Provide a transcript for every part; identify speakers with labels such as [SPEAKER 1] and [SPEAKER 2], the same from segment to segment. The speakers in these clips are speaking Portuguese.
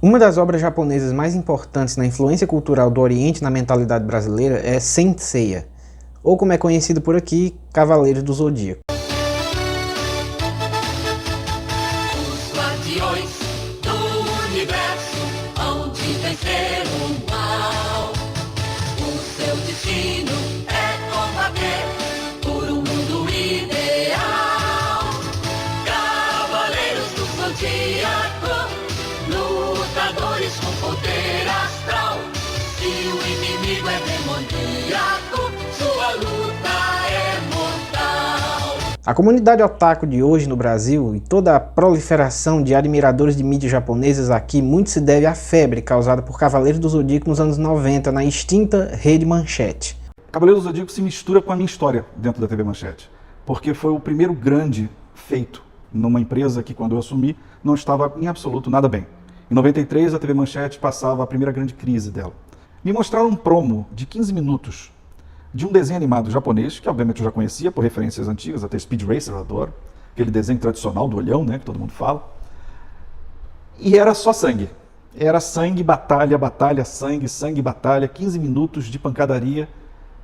[SPEAKER 1] Uma das obras japonesas mais importantes na influência cultural do Oriente na mentalidade brasileira é Saint Seiya, ou como é conhecido por aqui, Cavaleiros do Zodíaco.
[SPEAKER 2] Os guardiões do universo hão de vencer o mal. O seu destino é combater por um mundo ideal. Cavaleiros do Zodíaco, lutadores com poder astral. Se o inimigo é demoníaco, sua luta é mortal.
[SPEAKER 1] A comunidade otaku de hoje no Brasil e toda a proliferação de admiradores de mídias japonesas aqui muito se deve à febre causada por Cavaleiros do Zodíaco nos anos 90 na extinta Rede Manchete.
[SPEAKER 3] Cavaleiros do Zodíaco se mistura com a minha história dentro da TV Manchete, porque foi o primeiro grande feito numa empresa que, quando eu assumi, não estava em absoluto nada bem. Em 93, a TV Manchete passava a primeira grande crise dela. Me mostraram um promo de 15 minutos de um desenho animado japonês, que obviamente eu já conhecia por referências antigas, até Speed Racer eu adoro, aquele desenho tradicional do olhão, né, que todo mundo fala. E era só sangue. Era sangue, batalha, batalha, sangue, sangue, batalha, 15 minutos de pancadaria,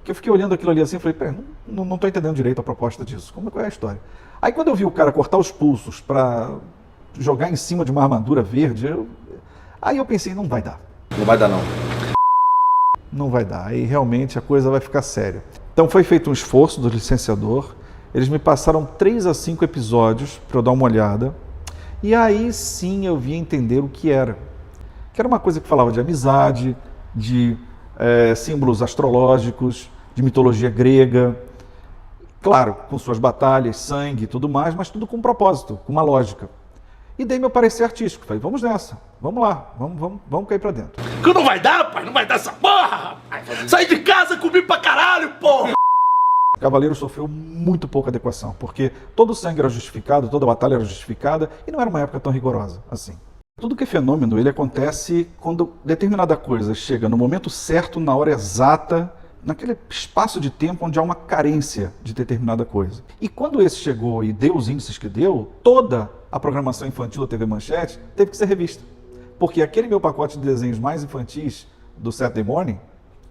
[SPEAKER 3] que eu fiquei olhando aquilo ali assim e falei, pera, não estou entendendo direito a proposta disso, qual é a história? Aí quando eu vi o cara cortar os pulsos para jogar em cima de uma armadura verde, aí eu pensei, não vai dar.
[SPEAKER 4] Não vai dar não.
[SPEAKER 3] Não vai dar, aí realmente a coisa vai ficar séria. Então foi feito um esforço do licenciador, eles me passaram 3 a 5 episódios para eu dar uma olhada, e aí sim eu vim entender o que era. Que era uma coisa que falava de amizade, de símbolos astrológicos, de mitologia grega, claro, com suas batalhas, sangue e tudo mais, mas tudo com um propósito, com uma lógica. E dei meu parecer artístico. Falei, vamos nessa, vamos lá, vamos cair pra dentro.
[SPEAKER 4] Que não vai dar, pai, não vai dar essa porra, rapaz. Saí de casa, comi pra caralho, porra.
[SPEAKER 3] Cavaleiro sofreu muito pouca adequação, porque todo o sangue era justificado, toda a batalha era justificada, e não era uma época tão rigorosa assim. Tudo que é fenômeno, ele acontece quando determinada coisa chega no momento certo, na hora exata, naquele espaço de tempo onde há uma carência de determinada coisa. E quando esse chegou e deu os índices que deu, toda a programação infantil da TV Manchete teve que ser revista. Porque aquele meu pacote de desenhos mais infantis do Saturday Morning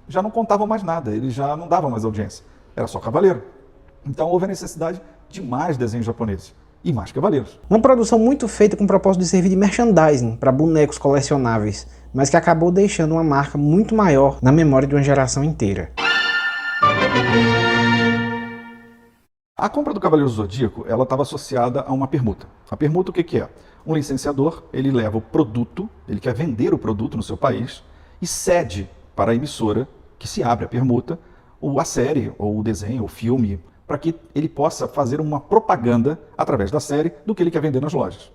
[SPEAKER 3] já não contava mais nada, ele já não dava mais audiência. Era só Cavaleiro. Então houve a necessidade de mais desenhos japoneses e mais Cavaleiros.
[SPEAKER 1] Uma produção muito feita com o propósito de servir de merchandising para bonecos colecionáveis, mas que acabou deixando uma marca muito maior na memória de uma geração inteira.
[SPEAKER 3] A compra do Cavaleiro do Zodíaco, ela estava associada a uma permuta. A permuta o que é? Um licenciador, ele leva o produto, ele quer vender o produto no seu país e cede para a emissora, que se abre a permuta, ou a série, ou o desenho, ou o filme, para que ele possa fazer uma propaganda através da série do que ele quer vender nas lojas.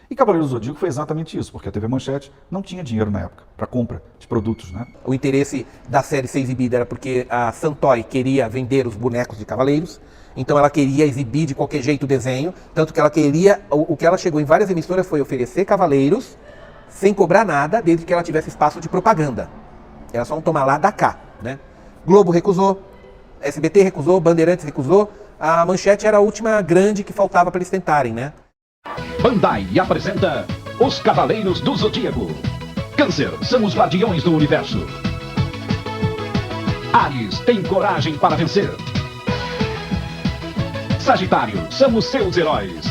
[SPEAKER 3] E Cavaleiro do Zodíaco foi exatamente isso, porque a TV Manchete não tinha dinheiro na época para compra de produtos, né?
[SPEAKER 5] O interesse da série ser exibida era porque a Santoy queria vender os bonecos de Cavaleiros, então ela queria exibir de qualquer jeito o desenho, tanto que ela queria, o que ela chegou em várias emissoras foi oferecer Cavaleiros sem cobrar nada, desde que ela tivesse espaço de propaganda. Era só um tomar lá, da cá, né? Globo recusou, SBT recusou, Bandeirantes recusou, a Manchete era a última grande que faltava para eles tentarem, né?
[SPEAKER 6] Bandai apresenta Os Cavaleiros do Zodíaco. Câncer são os guardiões do universo. Áries tem coragem para vencer. Sagitário são os seus heróis.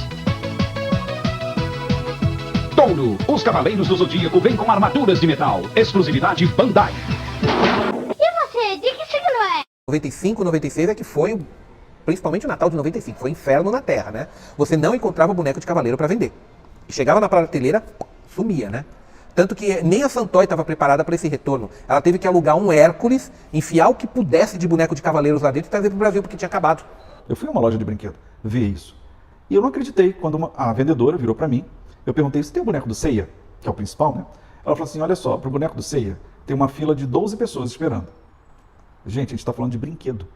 [SPEAKER 6] Touro, os Cavaleiros do Zodíaco vêm com armaduras de metal. Exclusividade Bandai.
[SPEAKER 7] E você, de que signo é?
[SPEAKER 5] 95, 96 é que foi, principalmente o Natal de 95, foi um inferno na Terra, né? Você não encontrava boneco de cavaleiro para vender. E chegava na prateleira, sumia, né? Tanto que nem a Santoy estava preparada para esse retorno. Ela teve que alugar um Hércules, enfiar o que pudesse de boneco de cavaleiros lá dentro e trazer para o Brasil, porque tinha acabado.
[SPEAKER 3] Eu fui a uma loja de brinquedo ver isso. E eu não acreditei quando a vendedora virou para mim. Eu perguntei, se tem o boneco do Seiya, que é o principal, né? Ela falou assim, olha só, para o boneco do Seiya tem uma fila de 12 pessoas esperando. Gente, a gente está falando de brinquedo.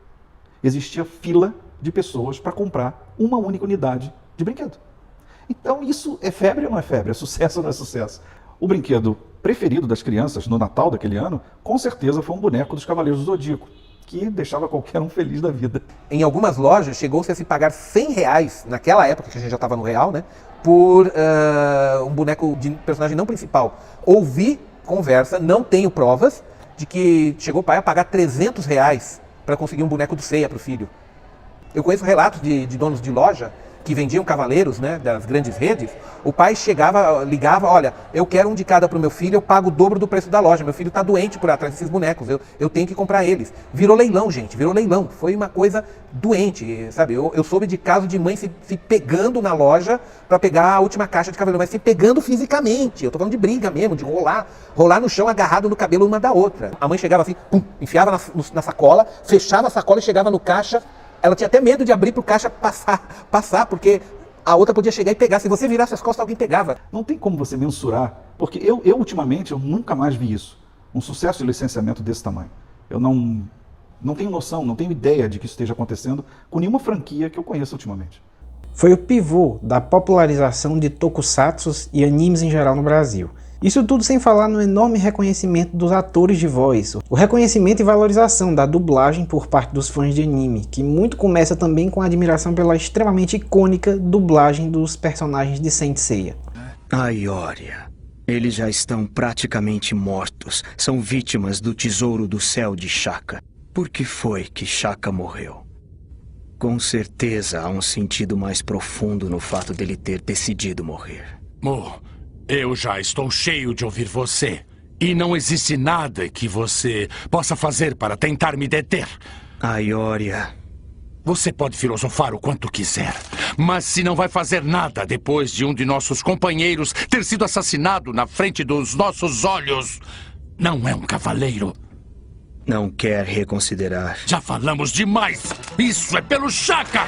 [SPEAKER 3] Existia fila de pessoas para comprar uma única unidade de brinquedo. Então isso é febre ou não é febre? É sucesso ou não é sucesso? O brinquedo preferido das crianças no Natal daquele ano, com certeza foi um boneco dos Cavaleiros do Zodíaco. que deixava qualquer um feliz da vida.
[SPEAKER 5] Em algumas lojas chegou-se a se pagar R$100, naquela época que a gente já estava no real, né? Por um boneco de personagem não principal. Ouvi conversa, não tenho provas, de que chegou o pai a pagar R$300 para conseguir um boneco do Seiya para o filho. Eu conheço relatos de donos de loja que vendiam cavaleiros, né, das grandes redes. O pai chegava, ligava, olha, eu quero um de cada para o meu filho, eu pago o dobro do preço da loja, meu filho está doente por atrás desses bonecos, eu tenho que comprar eles. Virou leilão, gente, virou leilão. Foi uma coisa doente, sabe? Eu soube de caso de mãe se pegando na loja para pegar a última caixa de cavaleiro, mas se pegando fisicamente. Eu tô falando de briga mesmo, de rolar no chão agarrado no cabelo uma da outra. A mãe chegava assim, pum, enfiava na sacola, fechava a sacola e chegava no caixa. Ela tinha até medo de abrir pro caixa passar, porque a outra podia chegar e pegar. Se você virasse as costas, alguém pegava.
[SPEAKER 3] Não tem como você mensurar, porque eu ultimamente, eu nunca mais vi isso. Um sucesso de licenciamento desse tamanho. Eu não tenho noção, não tenho ideia de que isso esteja acontecendo com nenhuma franquia que eu conheça ultimamente.
[SPEAKER 1] Foi o pivô da popularização de tokusatsu e animes em geral no Brasil. Isso tudo sem falar no enorme reconhecimento dos atores de voz, o reconhecimento e valorização da dublagem por parte dos fãs de anime, que muito começa também com a admiração pela extremamente icônica dublagem dos personagens de Saint Seiya.
[SPEAKER 8] Aioria, eles já estão praticamente mortos, são vítimas do tesouro do céu de Shaka. Por que foi que Shaka morreu? Com certeza há um sentido mais profundo no fato dele ter decidido morrer.
[SPEAKER 4] Eu já estou cheio de ouvir você. E não existe nada que você possa fazer para tentar me deter.
[SPEAKER 8] Aioria.
[SPEAKER 4] Você pode filosofar o quanto quiser, mas se não vai fazer nada depois de um de nossos companheiros ter sido assassinado na frente dos nossos olhos, não é um cavaleiro.
[SPEAKER 8] Não quer reconsiderar.
[SPEAKER 4] Já falamos demais. Isso é pelo Shaka!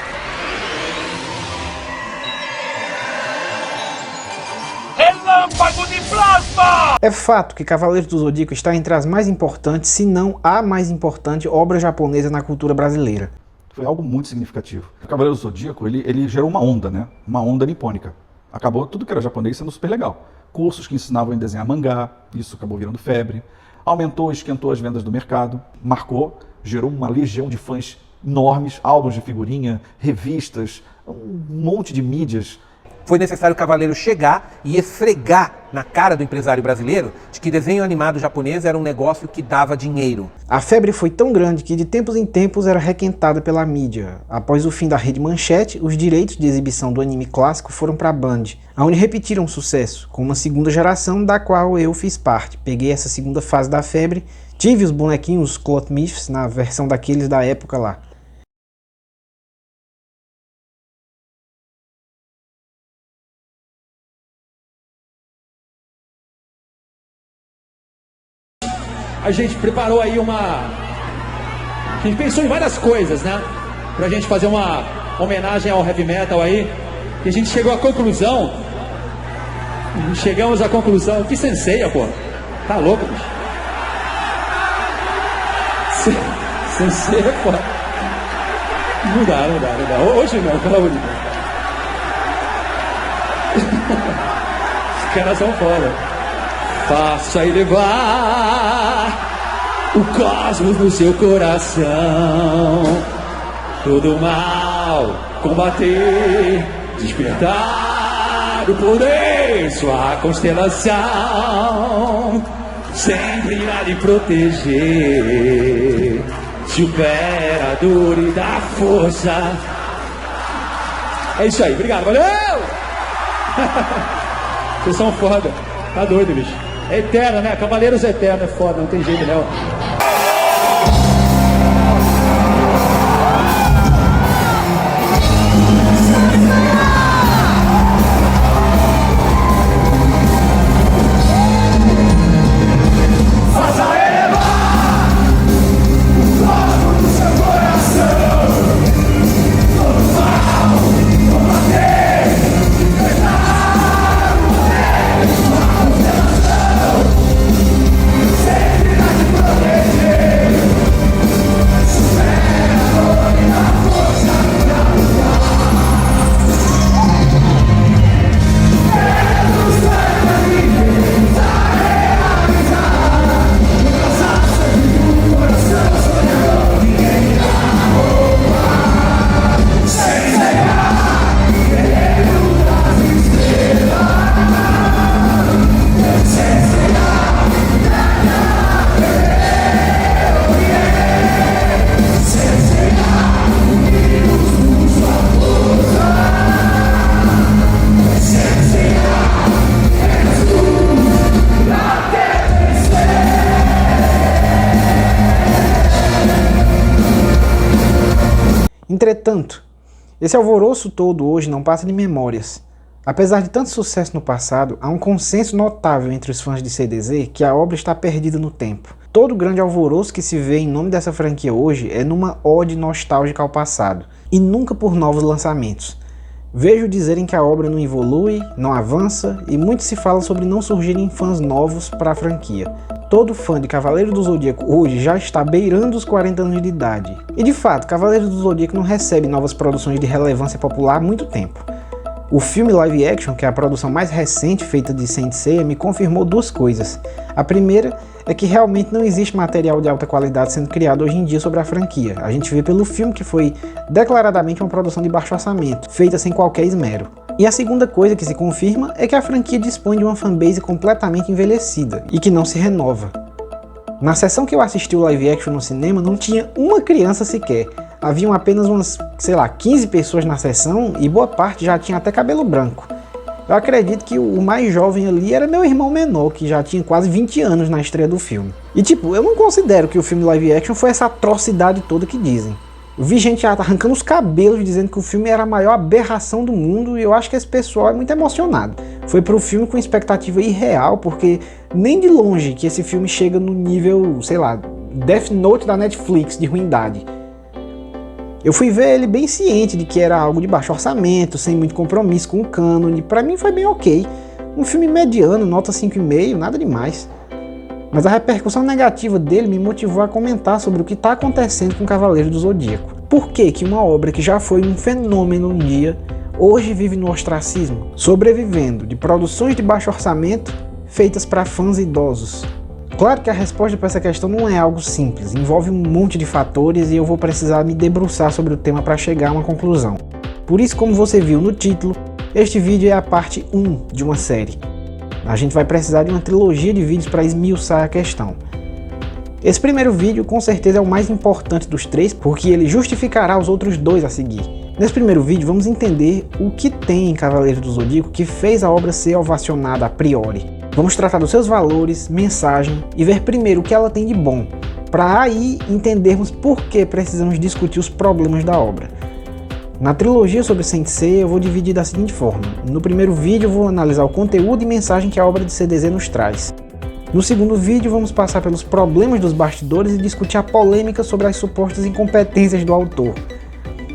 [SPEAKER 4] Relâmpago de plasma!
[SPEAKER 1] É fato que Cavaleiros do Zodíaco está entre as mais importantes, se não a mais importante obra japonesa na cultura brasileira.
[SPEAKER 3] Foi algo muito significativo. O Cavaleiro do Zodíaco, ele gerou uma onda, né? Uma onda nipônica. Acabou tudo que era japonês sendo super legal. Cursos que ensinavam a desenhar mangá, isso acabou virando febre. Aumentou, esquentou as vendas do mercado, marcou, gerou uma legião de fãs enormes, álbuns de figurinha, revistas, um monte de mídias.
[SPEAKER 5] Foi necessário o Cavaleiro chegar e esfregar na cara do empresário brasileiro de que desenho animado japonês era um negócio que dava dinheiro.
[SPEAKER 1] A febre foi tão grande que de tempos em tempos era requentada pela mídia. Após o fim da Rede Manchete, os direitos de exibição do anime clássico foram para a Band, onde repetiram o sucesso, com uma segunda geração da qual eu fiz parte. Peguei essa segunda fase da febre, tive os bonequinhos, os Cloth Myths, na versão daqueles da época lá.
[SPEAKER 9] A gente preparou aí A gente pensou em várias coisas, né? Pra gente fazer uma homenagem ao heavy metal aí. E a gente chegou à conclusão. Chegamos à conclusão. Que Senseiya, pô. Tá louco, bicho. Senseiya, pô. Não dá. Hoje não, pelo amor de Deus. Os caras são foda. Faça elevar o cosmos no seu coração, todo mal combater, despertar o poder, sua constelação sempre irá lhe proteger, supera a dor e dá força. É isso aí, obrigado, valeu! Vocês são foda, tá doido, bicho. É eterno, né? Cavaleiros Eterno é foda, não tem jeito não.
[SPEAKER 2] Sempre vai te proteger.
[SPEAKER 1] Entretanto, esse alvoroço todo hoje não passa de memórias. Apesar de tanto sucesso no passado, há um consenso notável entre os fãs de CDZ que a obra está perdida no tempo. Todo o grande alvoroço que se vê em nome dessa franquia hoje é numa ode nostálgica ao passado, e nunca por novos lançamentos. Vejo dizerem que a obra não evolui, não avança, e muito se fala sobre não surgirem fãs novos para a franquia. Todo fã de Cavaleiro do Zodíaco hoje já está beirando os 40 anos de idade. E de fato, Cavaleiro do Zodíaco não recebe novas produções de relevância popular há muito tempo. O filme live action, que é a produção mais recente feita de Saint Seiya, me confirmou duas coisas. A primeira é que realmente não existe material de alta qualidade sendo criado hoje em dia sobre a franquia. A gente vê pelo filme que foi declaradamente uma produção de baixo orçamento, feita sem qualquer esmero. E a segunda coisa que se confirma é que a franquia dispõe de uma fanbase completamente envelhecida e que não se renova. Na sessão que eu assisti o live action no cinema não tinha uma criança sequer. Haviam apenas umas, 15 pessoas na sessão e boa parte já tinha até cabelo branco. Eu acredito que o mais jovem ali era meu irmão menor, que já tinha quase 20 anos na estreia do filme. E eu não considero que o filme live action foi essa atrocidade toda que dizem. Eu vi gente arrancando os cabelos dizendo que o filme era a maior aberração do mundo e eu acho que esse pessoal é muito emocionado. Foi pro filme com expectativa irreal, porque nem de longe que esse filme chega no nível, Death Note da Netflix de ruindade. Eu fui ver ele bem ciente de que era algo de baixo orçamento, sem muito compromisso com o cânone. Pra mim foi bem ok. Um filme mediano, nota 5,5, nada demais. Mas a repercussão negativa dele me motivou a comentar sobre o que está acontecendo com Cavaleiro do Zodíaco. Por que que uma obra que já foi um fenômeno um dia, hoje vive no ostracismo, sobrevivendo de produções de baixo orçamento feitas para fãs idosos? Claro que a resposta para essa questão não é algo simples, envolve um monte de fatores e eu vou precisar me debruçar sobre o tema para chegar a uma conclusão. Por isso, como você viu no título, este vídeo é a parte 1 de uma série. A gente vai precisar de uma trilogia de vídeos para esmiuçar a questão. Esse primeiro vídeo com certeza é o mais importante dos três, porque ele justificará os outros dois a seguir. Nesse primeiro vídeo vamos entender o que tem em Cavaleiro do Zodíaco que fez a obra ser ovacionada a priori. Vamos tratar dos seus valores, mensagem e ver primeiro o que ela tem de bom, para aí entendermos por que precisamos discutir os problemas da obra. Na trilogia sobre Saint Seiya eu vou dividir da seguinte forma. No primeiro vídeo eu vou analisar o conteúdo e mensagem que a obra de CDZ nos traz. No segundo vídeo vamos passar pelos problemas dos bastidores e discutir a polêmica sobre as supostas incompetências do autor.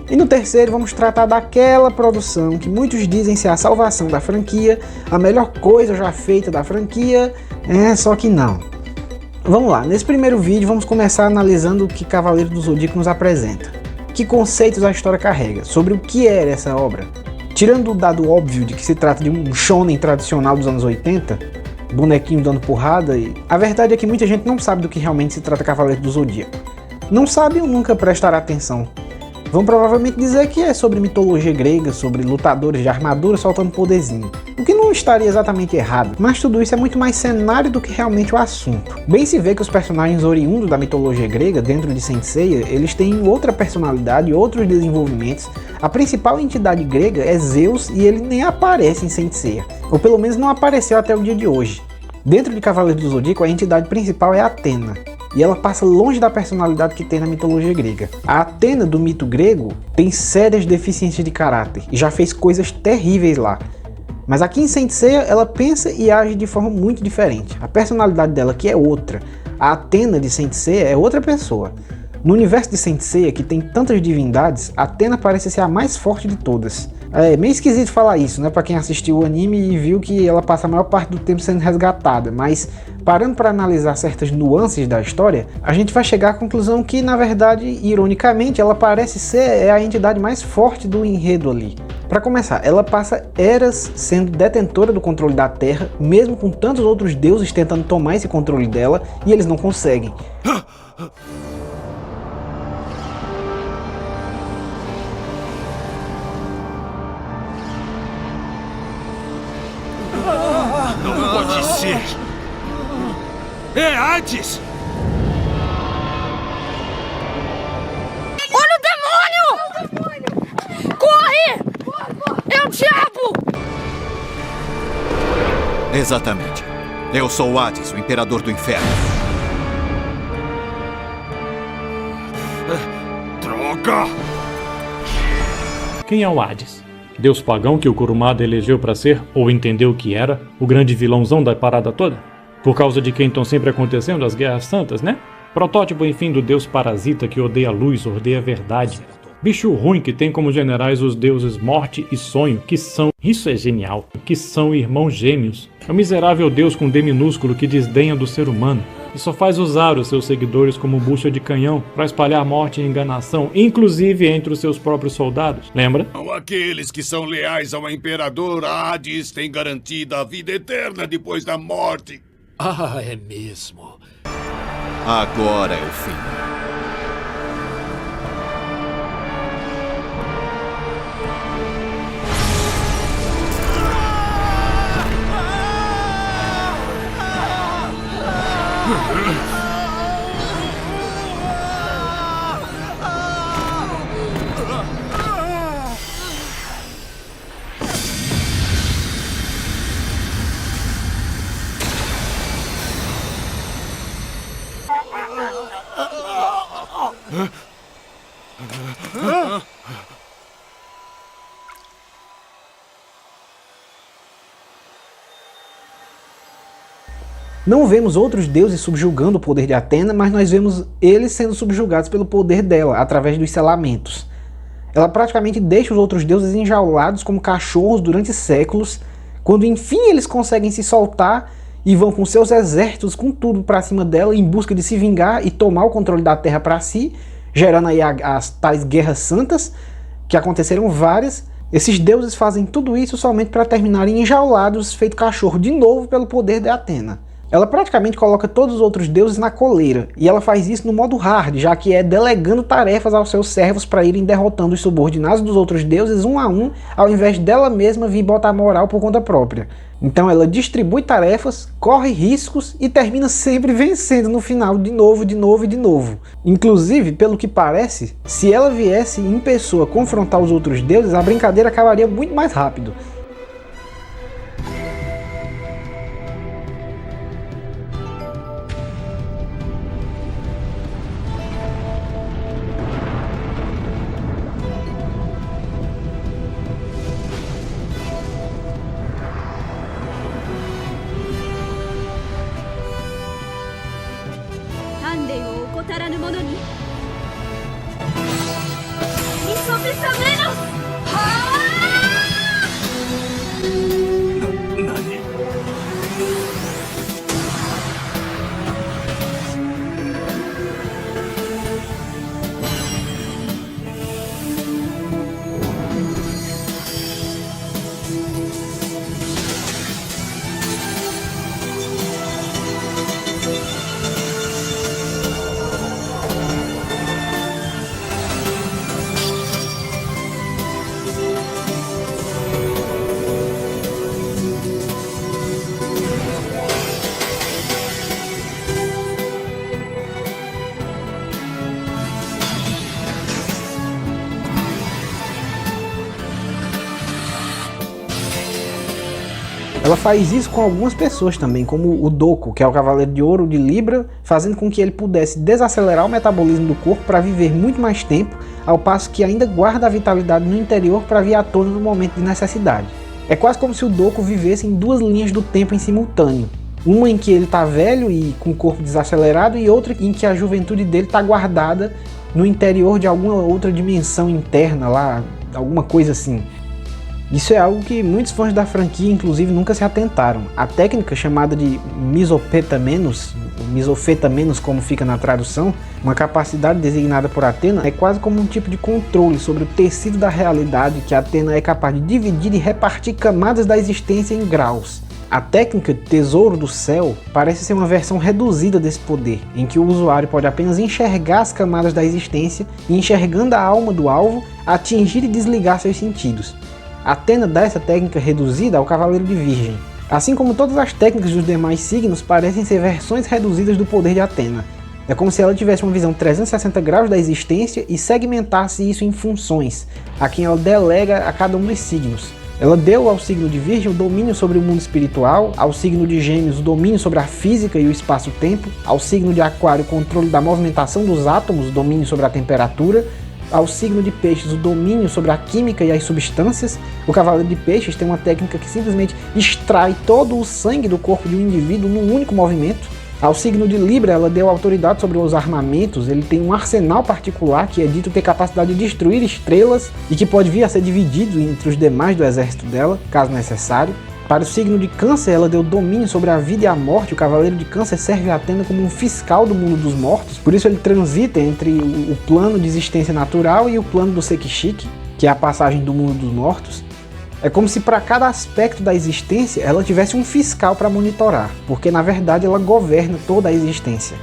[SPEAKER 1] E no terceiro vamos tratar daquela produção que muitos dizem ser a salvação da franquia, a melhor coisa já feita da franquia, só que não. Vamos lá, nesse primeiro vídeo vamos começar analisando o que Cavaleiro do Zodíaco nos apresenta. Que conceitos a história carrega, sobre o que era essa obra. Tirando o dado óbvio de que se trata de um shonen tradicional dos anos 80, bonequinho dando porrada, a verdade é que muita gente não sabe do que realmente se trata Cavaleiro do Zodíaco. Não sabe ou nunca prestará atenção. Vão provavelmente dizer que é sobre mitologia grega, sobre lutadores de armadura soltando poderzinho. O que não estaria exatamente errado, mas tudo isso é muito mais cenário do que realmente o assunto. Bem se vê que os personagens oriundos da mitologia grega dentro de Saint Seiya, eles têm outra personalidade, outros desenvolvimentos. A principal entidade grega é Zeus e ele nem aparece em Saint Seiya, ou pelo menos não apareceu até o dia de hoje. Dentro de Cavaleiro do Zodíaco, a entidade principal é Atena. E ela passa longe da personalidade que tem na mitologia grega. A Atena do mito grego tem sérias deficiências de caráter e já fez coisas terríveis lá. Mas aqui em Saint Seiya ela pensa e age de forma muito diferente. A personalidade dela que é outra. A Atena de Saint Seiya é outra pessoa. No universo de Saint Seiya, que tem tantas divindades, Atena parece ser a mais forte de todas. É meio esquisito falar isso, né, pra quem assistiu o anime e viu que ela passa a maior parte do tempo sendo resgatada, mas parando para analisar certas nuances da história, a gente vai chegar à conclusão que, na verdade, ironicamente, ela parece ser a entidade mais forte do enredo ali. Para começar, ela passa eras sendo detentora do controle da Terra, mesmo com tantos outros deuses tentando tomar esse controle dela, e eles não conseguem.
[SPEAKER 4] Não pode ser! É Hades!
[SPEAKER 7] Olha o demônio! Corre! É o diabo!
[SPEAKER 10] Exatamente. Eu sou o Hades, o Imperador do Inferno.
[SPEAKER 4] Droga!
[SPEAKER 11] Quem é o Hades? Deus pagão que o Kurumada elegeu para ser, ou entendeu que era, o grande vilãozão da parada toda? Por causa de quem estão sempre acontecendo as guerras santas, né? Protótipo, enfim, do deus parasita que odeia a luz, odeia a verdade. Bicho ruim que tem como generais os deuses Morte e Sonho, que são, isso é genial, que são irmãos gêmeos. É o miserável deus com D minúsculo que desdenha do ser humano e só faz usar os seus seguidores como bucha de canhão para espalhar morte e enganação, inclusive entre os seus próprios soldados, lembra?
[SPEAKER 12] Aqueles que são leais ao imperador Hades têm garantida a vida eterna depois da morte.
[SPEAKER 4] Ah, é mesmo.
[SPEAKER 10] Agora é o fim.
[SPEAKER 1] Não vemos outros deuses subjugando o poder de Atena, mas nós vemos eles sendo subjugados pelo poder dela, através dos selamentos. Ela praticamente deixa os outros deuses enjaulados como cachorros durante séculos, quando enfim eles conseguem se soltar e vão com seus exércitos, com tudo para cima dela, em busca de se vingar e tomar o controle da Terra para si, gerando aí as tais guerras santas, que aconteceram várias. Esses deuses fazem tudo isso somente para terminarem enjaulados, feito cachorro de novo pelo poder de Atena. Ela praticamente coloca todos os outros deuses na coleira, e ela faz isso no modo hard, já que é delegando tarefas aos seus servos para irem derrotando os subordinados dos outros deuses um a um, ao invés dela mesma vir botar moral por conta própria. Então ela distribui tarefas, corre riscos e termina sempre vencendo no final de novo, de novo e de novo. Inclusive, pelo que parece, se ela viesse em pessoa confrontar os outros deuses, a brincadeira acabaria muito mais rápido. Ela faz isso com algumas pessoas também, como o Doku, que é o Cavaleiro de Ouro de Libra, fazendo com que ele pudesse desacelerar o metabolismo do corpo para viver muito mais tempo, ao passo que ainda guarda a vitalidade no interior para vir à tona no momento de necessidade. É quase como se o Doku vivesse em duas linhas do tempo em simultâneo. Uma em que ele está velho e com o corpo desacelerado, e outra em que a juventude dele está guardada no interior de alguma outra dimensão interna lá, alguma coisa assim. Isso é algo que muitos fãs da franquia, inclusive, nunca se atentaram. A técnica chamada de misopetamenos, misofetamenos como fica na tradução, uma capacidade designada por Atena, é quase como um tipo de controle sobre o tecido da realidade que Atena é capaz de dividir e repartir camadas da existência em graus. A técnica Tesouro do Céu parece ser uma versão reduzida desse poder, em que o usuário pode apenas enxergar as camadas da existência e, enxergando a alma do alvo, atingir e desligar seus sentidos. Atena dá essa técnica reduzida ao Cavaleiro de Virgem. Assim como todas as técnicas dos demais signos parecem ser versões reduzidas do poder de Atena. É como se ela tivesse uma visão 360 graus da existência e segmentasse isso em funções, a quem ela delega a cada um dos signos. Ela deu ao signo de Virgem o domínio sobre o mundo espiritual, ao signo de Gêmeos o domínio sobre a física e o espaço-tempo, ao signo de Aquário o controle da movimentação dos átomos, o domínio sobre a temperatura, ao signo de Peixes o domínio sobre a química e as substâncias. O Cavaleiro de Peixes tem uma técnica que simplesmente extrai todo o sangue do corpo de um indivíduo num único movimento. Ao signo de Libra, ela deu autoridade sobre os armamentos. Ele tem um arsenal particular que é dito ter capacidade de destruir estrelas e que pode vir a ser dividido entre os demais do exército dela, caso necessário. Para o signo de Câncer, ela deu domínio sobre a vida e a morte. O Cavaleiro de Câncer serve a Atena como um fiscal do mundo dos mortos, por isso ele transita entre o plano de existência natural e o plano do Sekshik, que é a passagem do mundo dos mortos. É como se para cada aspecto da existência ela tivesse um fiscal para monitorar, porque na verdade ela governa toda a existência.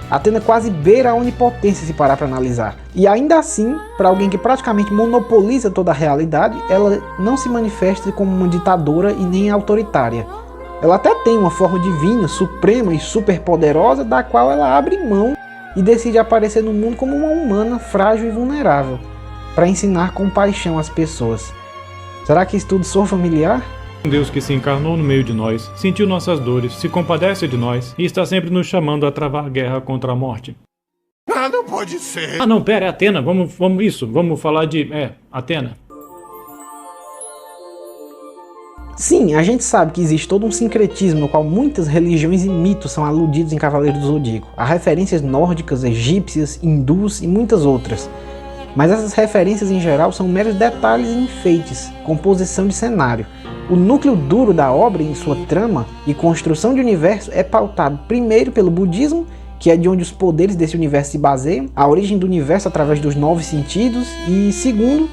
[SPEAKER 1] Atena quase beira a onipotência se parar para analisar. E ainda assim, para alguém que praticamente monopoliza toda a realidade, ela não se manifesta como uma ditadora e nem autoritária. Ela até tem uma forma divina, suprema e superpoderosa, da qual ela abre mão e decide aparecer no mundo como uma humana frágil e vulnerável, para ensinar compaixão às pessoas. Será que isso tudo soa familiar?
[SPEAKER 11] Um Deus que se encarnou no meio de nós, sentiu nossas dores, se compadece de nós e está sempre nos chamando a travar guerra contra a morte.
[SPEAKER 12] Ah, não pode ser.
[SPEAKER 11] Ah não, pera, é Atena, vamos falar de... Atena.
[SPEAKER 1] Sim, a gente sabe que existe todo um sincretismo no qual muitas religiões e mitos são aludidos em Cavaleiros do Zodíaco. Há referências nórdicas, egípcias, hindus e muitas outras. Mas essas referências em geral são meros detalhes e enfeites, composição de cenário. O núcleo duro da obra em sua trama e construção de universo é pautado primeiro pelo budismo, que é de onde os poderes desse universo se baseiam, a origem do universo através dos 9 sentidos, e segundo,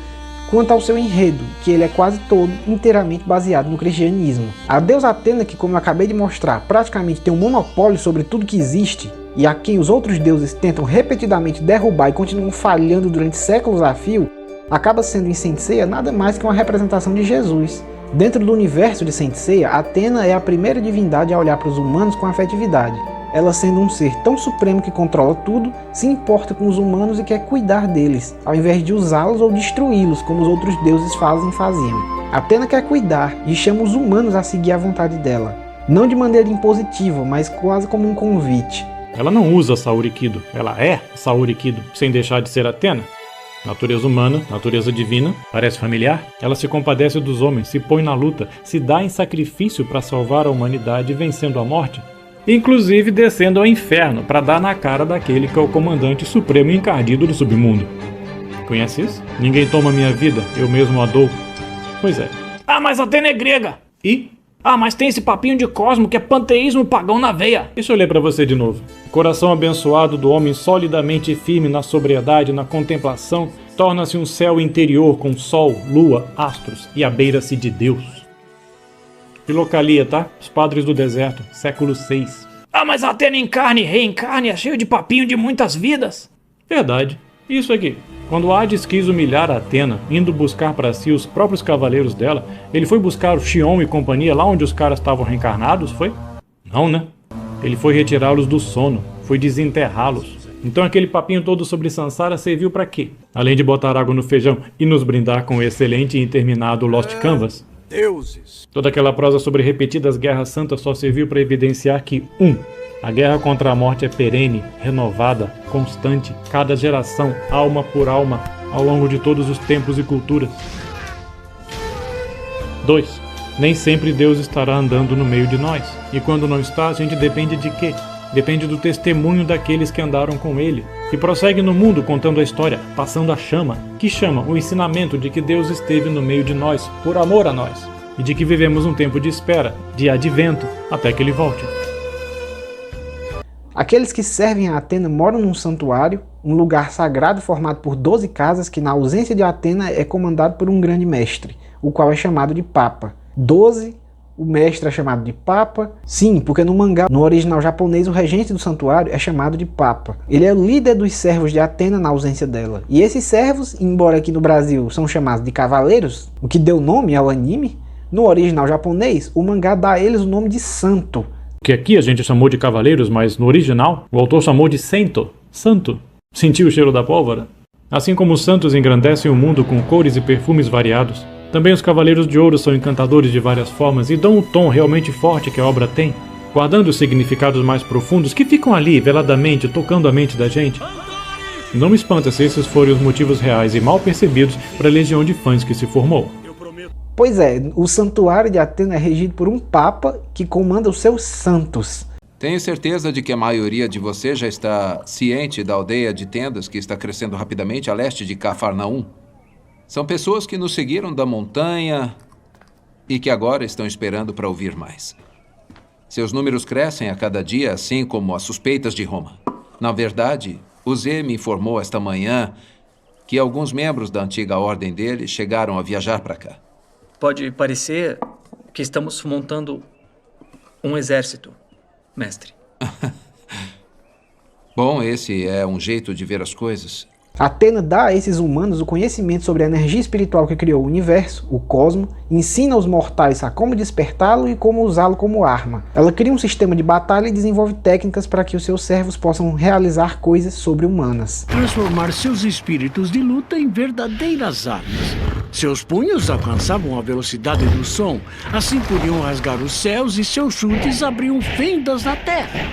[SPEAKER 1] quanto ao seu enredo, que ele é quase todo inteiramente baseado no cristianismo. A deusa Atena, que como eu acabei de mostrar, praticamente tem um monopólio sobre tudo que existe, e a quem os outros deuses tentam repetidamente derrubar e continuam falhando durante séculos a fio, acaba sendo em Saint Seiya nada mais que uma representação de Jesus. Dentro do universo de Saint Seiya, Atena é a primeira divindade a olhar para os humanos com afetividade. Ela, sendo um ser tão supremo que controla tudo, se importa com os humanos e quer cuidar deles, ao invés de usá-los ou destruí-los como os outros deuses fazem e faziam. Atena quer cuidar e chama os humanos a seguir a vontade dela. Não de maneira impositiva, mas quase como um convite.
[SPEAKER 11] Ela não usa Saori Kido, ela é Saori Kido, sem deixar de ser Atena. Natureza humana, natureza divina, parece familiar? Ela se compadece dos homens, se põe na luta, se dá em sacrifício para salvar a humanidade vencendo a morte, inclusive descendo ao inferno para dar na cara daquele que é o comandante supremo e encardido do submundo. Conhece isso? Ninguém toma minha vida, eu mesmo a dou. Pois é. Ah, mas Atena é grega! E? Ah, mas tem esse papinho de Cosmo que é panteísmo pagão na veia. Deixa eu ler pra você de novo. Coração abençoado do homem solidamente firme na sobriedade, na contemplação, torna-se um céu interior com sol, lua, astros e abeira-se de Deus. Filocalia, tá? Os Padres do Deserto, século 6. Ah, mas Atena encarne e reencarne é cheio de papinho de muitas vidas. Verdade. Isso aqui. Quando Hades quis humilhar a Atena, indo buscar para si os próprios cavaleiros dela, ele foi buscar o Xion e companhia lá onde os caras estavam reencarnados, foi? Não, né? Ele foi retirá-los do sono, foi desenterrá-los. Então aquele papinho todo sobre Sansara serviu para quê? Além de botar água no feijão e nos brindar com o excelente e interminado Lost Canvas?
[SPEAKER 12] Deuses!
[SPEAKER 11] Toda aquela prosa sobre repetidas guerras santas só serviu para evidenciar que a guerra contra a morte é perene, renovada, constante, cada geração, alma por alma, ao longo de todos os tempos e culturas. 2. Nem sempre Deus estará andando no meio de nós. E quando não está, a gente depende de quê? Depende do testemunho daqueles que andaram com ele. E prossegue no mundo contando a história, passando a chama. Que chama? O ensinamento de que Deus esteve no meio de nós, por amor a nós. E de que vivemos um tempo de espera, de advento, até que ele volte.
[SPEAKER 1] Aqueles que servem a Atena moram num santuário, um lugar sagrado formado por 12 casas que na ausência de Atena é comandado por um grande mestre, o qual é chamado de Papa. 12, o mestre é chamado de Papa. Sim, porque no mangá, no original japonês, o regente do santuário é chamado de Papa. Ele é o líder dos servos de Atena na ausência dela. E esses servos, embora aqui no Brasil são chamados de cavaleiros, o que deu nome ao anime, no original japonês, o mangá dá a eles o nome de santo.
[SPEAKER 11] Que aqui a gente chamou de cavaleiros, mas no original o autor chamou de sento, santo. Sentiu o cheiro da pólvora? Assim como os santos engrandecem o mundo com cores e perfumes variados, também os cavaleiros de ouro são encantadores de várias formas e dão o tom realmente forte que a obra tem, guardando os significados mais profundos que ficam ali veladamente tocando a mente da gente. E não me espanta se esses forem os motivos reais e mal percebidos para a legião de fãs que se formou.
[SPEAKER 1] Pois é, o santuário de Atena é regido por um papa que comanda os seus santos.
[SPEAKER 13] Tenho certeza de que a maioria de vocês já está ciente da aldeia de tendas que está crescendo rapidamente a leste de Cafarnaum. São pessoas que nos seguiram da montanha e que agora estão esperando para ouvir mais. Seus números crescem a cada dia, assim como as suspeitas de Roma. Na verdade, o Zé me informou esta manhã que alguns membros da antiga ordem dele chegaram a viajar para cá.
[SPEAKER 14] Pode parecer que estamos montando um exército, mestre.
[SPEAKER 13] Bom, esse é um jeito de ver as coisas.
[SPEAKER 1] Atena dá a esses humanos o conhecimento sobre a energia espiritual que criou o universo, o cosmo, ensina os mortais a como despertá-lo e como usá-lo como arma. Ela cria um sistema de batalha e desenvolve técnicas para que os seus servos possam realizar coisas sobre-humanas.
[SPEAKER 15] Transformar seus espíritos de luta em verdadeiras armas. Seus punhos alcançavam a velocidade do som, assim podiam rasgar os céus e seus chutes abriam fendas na terra.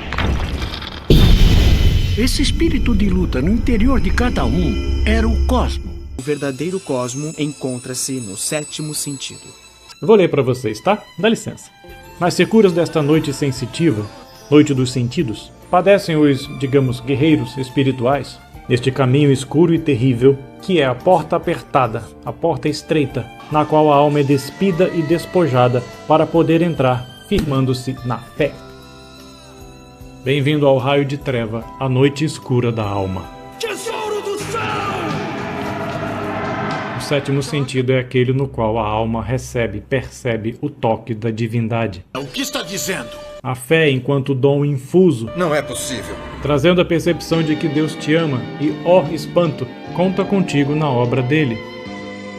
[SPEAKER 15] Esse espírito de luta no interior de cada um era o cosmo.
[SPEAKER 8] O verdadeiro cosmo encontra-se no sétimo sentido.
[SPEAKER 11] Vou ler para vocês, tá? Dá licença. Nas securas desta noite sensitiva, noite dos sentidos, padecem os, digamos, guerreiros espirituais, neste caminho escuro e terrível, que é a porta apertada, a porta estreita, na qual a alma é despida e despojada para poder entrar, firmando-se na fé. Bem-vindo ao raio de treva, a noite escura da alma.
[SPEAKER 15] Tesouro do céu!
[SPEAKER 11] O sétimo sentido é aquele no qual a alma percebe o toque da divindade.
[SPEAKER 15] O que está dizendo?
[SPEAKER 11] A fé enquanto dom infuso.
[SPEAKER 10] Não é possível.
[SPEAKER 11] Trazendo a percepção de que Deus te ama e, ó espanto, conta contigo na obra dele.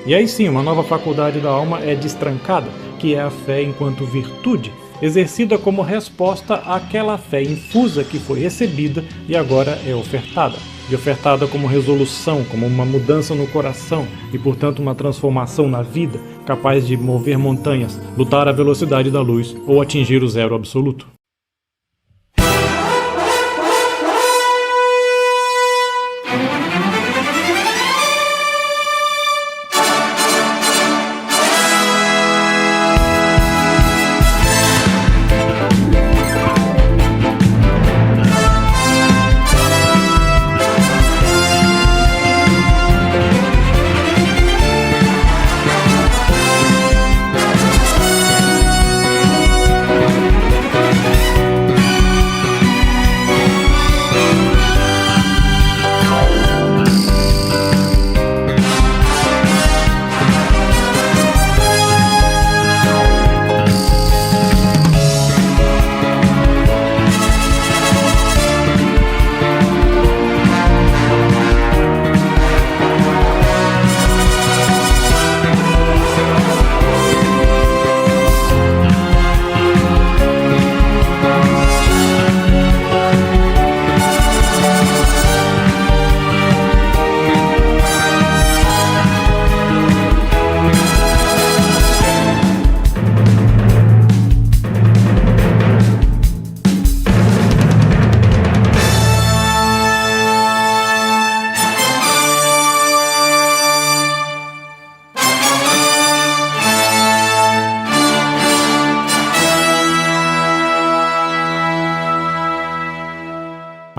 [SPEAKER 11] E aí sim, uma nova faculdade da alma é destrancada, que é a fé enquanto virtude, exercida como resposta àquela fé infusa que foi recebida e agora é ofertada. E ofertada como resolução, como uma mudança no coração e, portanto, uma transformação na vida, capaz de mover montanhas, lutar à velocidade da luz ou atingir o zero absoluto.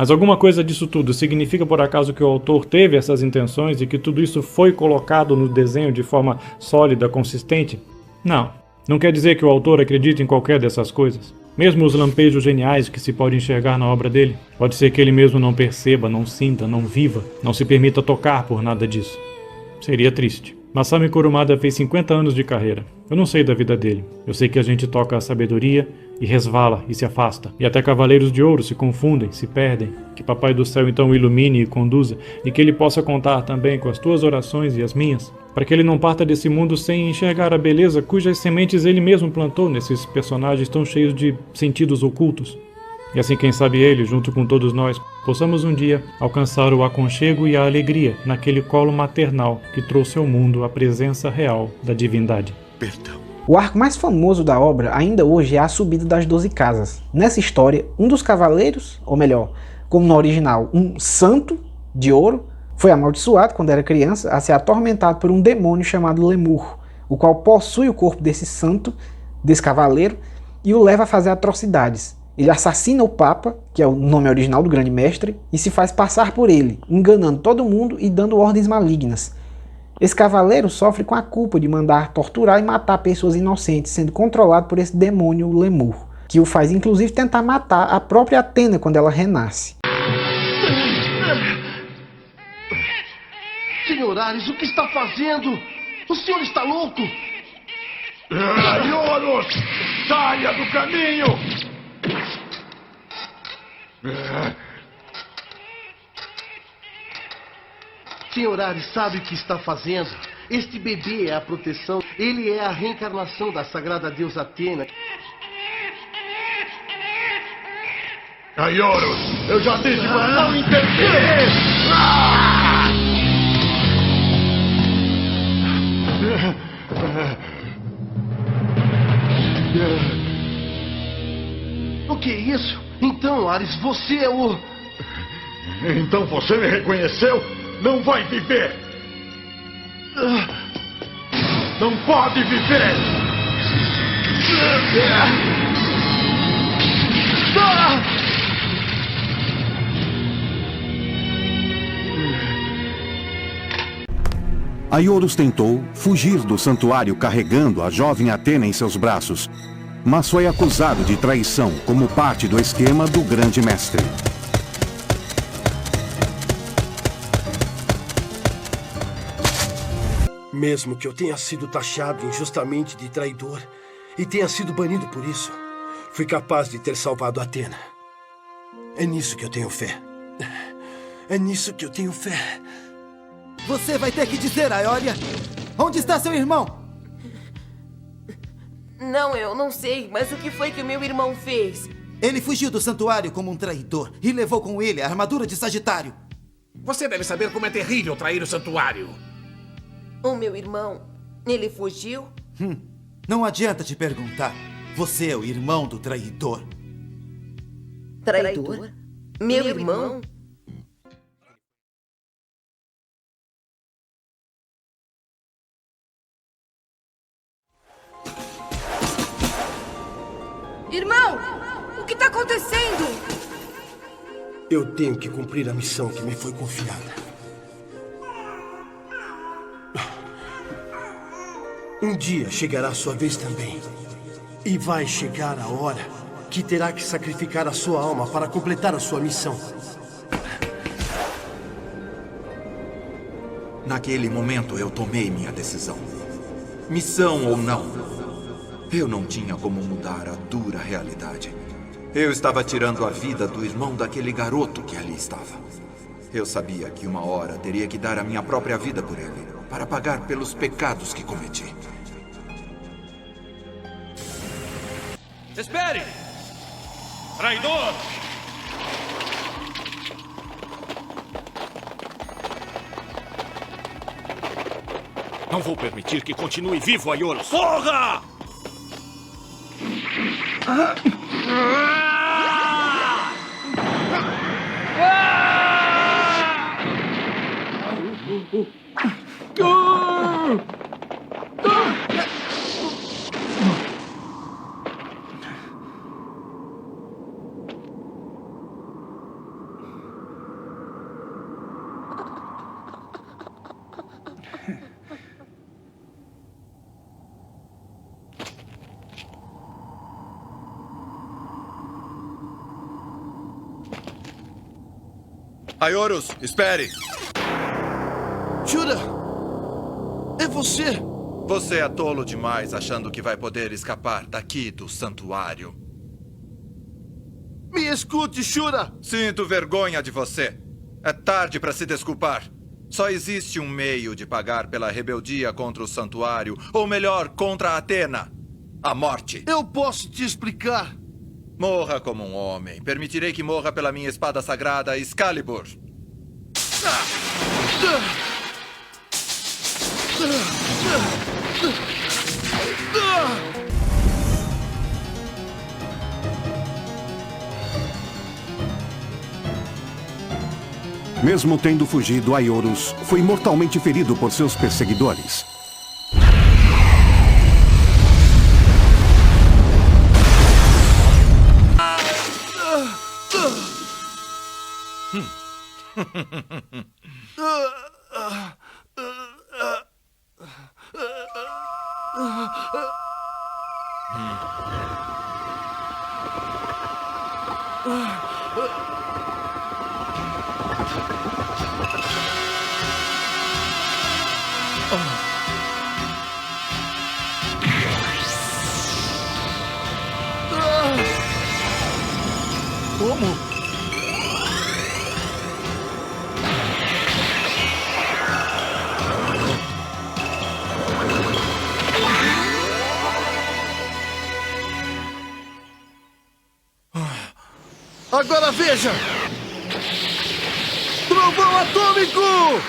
[SPEAKER 11] Mas alguma coisa disso tudo significa por acaso que o autor teve essas intenções e que tudo isso foi colocado no desenho de forma sólida, consistente? Não. Não quer dizer que o autor acredite em qualquer dessas coisas. Mesmo os lampejos geniais que se pode enxergar na obra dele, pode ser que ele mesmo não perceba, não sinta, não viva, não se permita tocar por nada disso. Seria triste. Masami Kurumada fez 50 anos de carreira. Eu não sei da vida dele. Eu sei que a gente toca a sabedoria e resvala e se afasta. E até cavaleiros de ouro se confundem, se perdem. Que Papai do Céu então o ilumine e conduza, e que ele possa contar também com as tuas orações e as minhas, para que ele não parta desse mundo sem enxergar a beleza cujas sementes ele mesmo plantou nesses personagens tão cheios de sentidos ocultos. E assim, quem sabe ele, junto com todos nós, possamos um dia alcançar o aconchego e a alegria naquele colo maternal que trouxe ao mundo a presença real da divindade.
[SPEAKER 15] Perdão.
[SPEAKER 1] O arco mais famoso da obra ainda hoje é a subida das 12 casas. Nessa história, um dos cavaleiros, ou melhor, como no original, um santo de ouro, Foi amaldiçoado, quando era criança, a ser atormentado por um demônio chamado Lemur, o qual possui o corpo desse santo, desse cavaleiro, e o leva a fazer atrocidades. Ele assassina o Papa, que é o nome original do Grande Mestre, e se faz passar por ele, enganando todo mundo e dando ordens malignas. Esse cavaleiro sofre com a culpa de mandar torturar e matar pessoas inocentes, sendo controlado por esse demônio Lemur, que o faz inclusive tentar matar a própria Athena quando ela renasce.
[SPEAKER 16] Senhor Ares, o que está fazendo? O senhor está louco?
[SPEAKER 12] Aioros, saia do caminho!
[SPEAKER 16] Senhor Ares sabe o que está fazendo. Este bebê é a proteção. Ele é a reencarnação da sagrada deusa Atena.
[SPEAKER 12] Aioros, eu já disse para não interferir!
[SPEAKER 16] O que é isso? Então, Ares, você é o...
[SPEAKER 12] Então você me reconheceu? Não vai viver! Não pode viver!
[SPEAKER 17] Aioros tentou fugir do santuário carregando a jovem Atena em seus braços, mas foi acusado de traição como parte do esquema do Grande Mestre.
[SPEAKER 16] Mesmo que eu tenha sido taxado injustamente de traidor e tenha sido banido por isso, fui capaz de ter salvado Atena. É nisso que eu tenho fé. É nisso que eu tenho fé.
[SPEAKER 18] Você vai ter que dizer, Aioria, onde está seu irmão?
[SPEAKER 19] Não, eu não sei, mas o que foi que o meu irmão fez?
[SPEAKER 18] Ele fugiu do santuário como um traidor e levou com ele a armadura de Sagitário.
[SPEAKER 20] Você deve saber como é terrível trair o santuário.
[SPEAKER 19] O meu irmão, ele fugiu?
[SPEAKER 18] Não adianta te perguntar. Você é o irmão do traidor.
[SPEAKER 19] Traidor? Meu irmão?
[SPEAKER 7] Irmão, o que está acontecendo?
[SPEAKER 16] Eu tenho que cumprir a missão que me foi confiada. Um dia chegará a sua vez também. E vai chegar a hora que terá que sacrificar a sua alma para completar a sua missão.
[SPEAKER 21] Naquele momento eu tomei minha decisão. Missão ou não, eu não tinha como mudar a dura realidade. Eu estava tirando a vida do irmão daquele garoto que ali estava. Eu sabia que uma hora teria que dar a minha própria vida por ele, para pagar pelos pecados que cometi.
[SPEAKER 22] Espere! Traidor! Não vou permitir que continue vivo, Aiolos. Porra!
[SPEAKER 10] Aioros, espere!
[SPEAKER 16] Shura! É você!
[SPEAKER 10] Você é tolo demais achando que vai poder escapar daqui do santuário.
[SPEAKER 16] Me escute, Shura!
[SPEAKER 10] Sinto vergonha de você. É tarde para se desculpar. Só existe um meio de pagar pela rebeldia contra o santuário, ou melhor, contra a Atena. A morte.
[SPEAKER 16] Eu posso te explicar.
[SPEAKER 10] Morra como um homem. Permitirei que morra pela minha espada sagrada, Excalibur.
[SPEAKER 17] Mesmo tendo fugido, Aioros foi mortalmente ferido por seus perseguidores.
[SPEAKER 2] Como?
[SPEAKER 16] Agora veja! Trovão atômico!